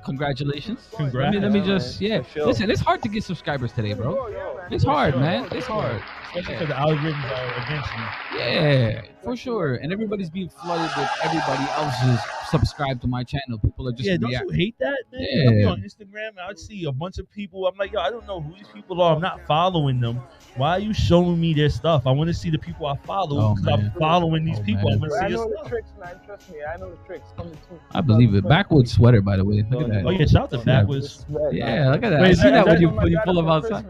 congratulations. Congrats. Let me just For sure. Listen, it's hard to get subscribers today, bro. It's hard, man. It's hard. Especially because the algorithms are against you. Yeah, for sure. And everybody's being flooded with everybody else's subscribed to my channel. People are just Yeah, don't react. you hate that, man? Yeah. I be on Instagram and I see a bunch of people. I'm like, yo, I don't know who these people are. I'm not following them. Why are you showing me their stuff? I want to see the people I follow Oh, because I'm man. following these Oh, people. man. I want to I see know their the stuff. tricks, man. Trust me, I know the tricks. Coming soon. I believe it. Backwoods sweater, by the way. Look at that. Oh yeah, shout out to Backwards. Yeah, look at that. Wait, I is see that- that is when that- you pull them outside.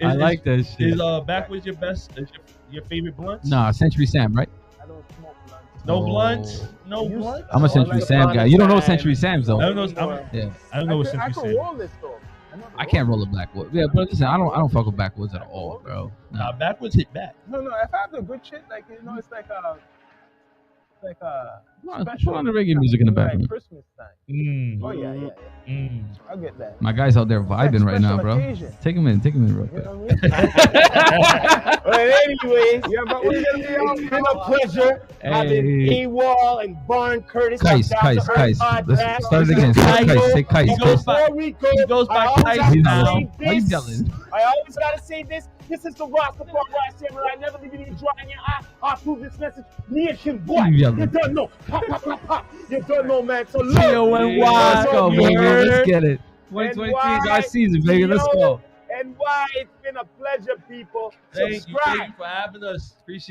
I like that shit. Is Backwards your best? Is your favorite blunts? Nah, Century Sam, right? I don't smoke blunts. No Oh. blunts. No blunts. I'm a Century Sam guy. You don't know Century Sam's I though. don't know. Yeah, I don't know what I Century can Sam. roll this though. I can't roll a Backwood. Yeah, but listen, I don't fuck with Backwoods at all, bro. Nah, Nah. Backwards hit back. No, if I have the good shit, like you know, it's like a Put on the reggae music in the like background. Christmas time. Mm. Oh yeah. I'll get that. My guy's out there vibing right now, bro. Occasion. Take him in real You quick. know what I mean? But anyways, Yeah, but we're gonna be out. it's been a pleasure having Hey. A.W.OL and Varn Curtis. Kais. Let's start it again. Say Kais. He goes by- Before we go, he goes by I always Kais gotta He's now. not say wrong. Why you this. yelling? I always gotta say this. This is the Rastafari Samurai. Never leaving you dry in your eye. I approve this message. Nation boy. You yelling. You don't know. Pop, pop, pop, pop. You don't know, man. So look. T-O-N-Y. Let's go, baby. Let's get it. 2023 is our season, baby. Let's go. And why it's been a pleasure, people. Thank you Subscribe. for having us. Appreciate it.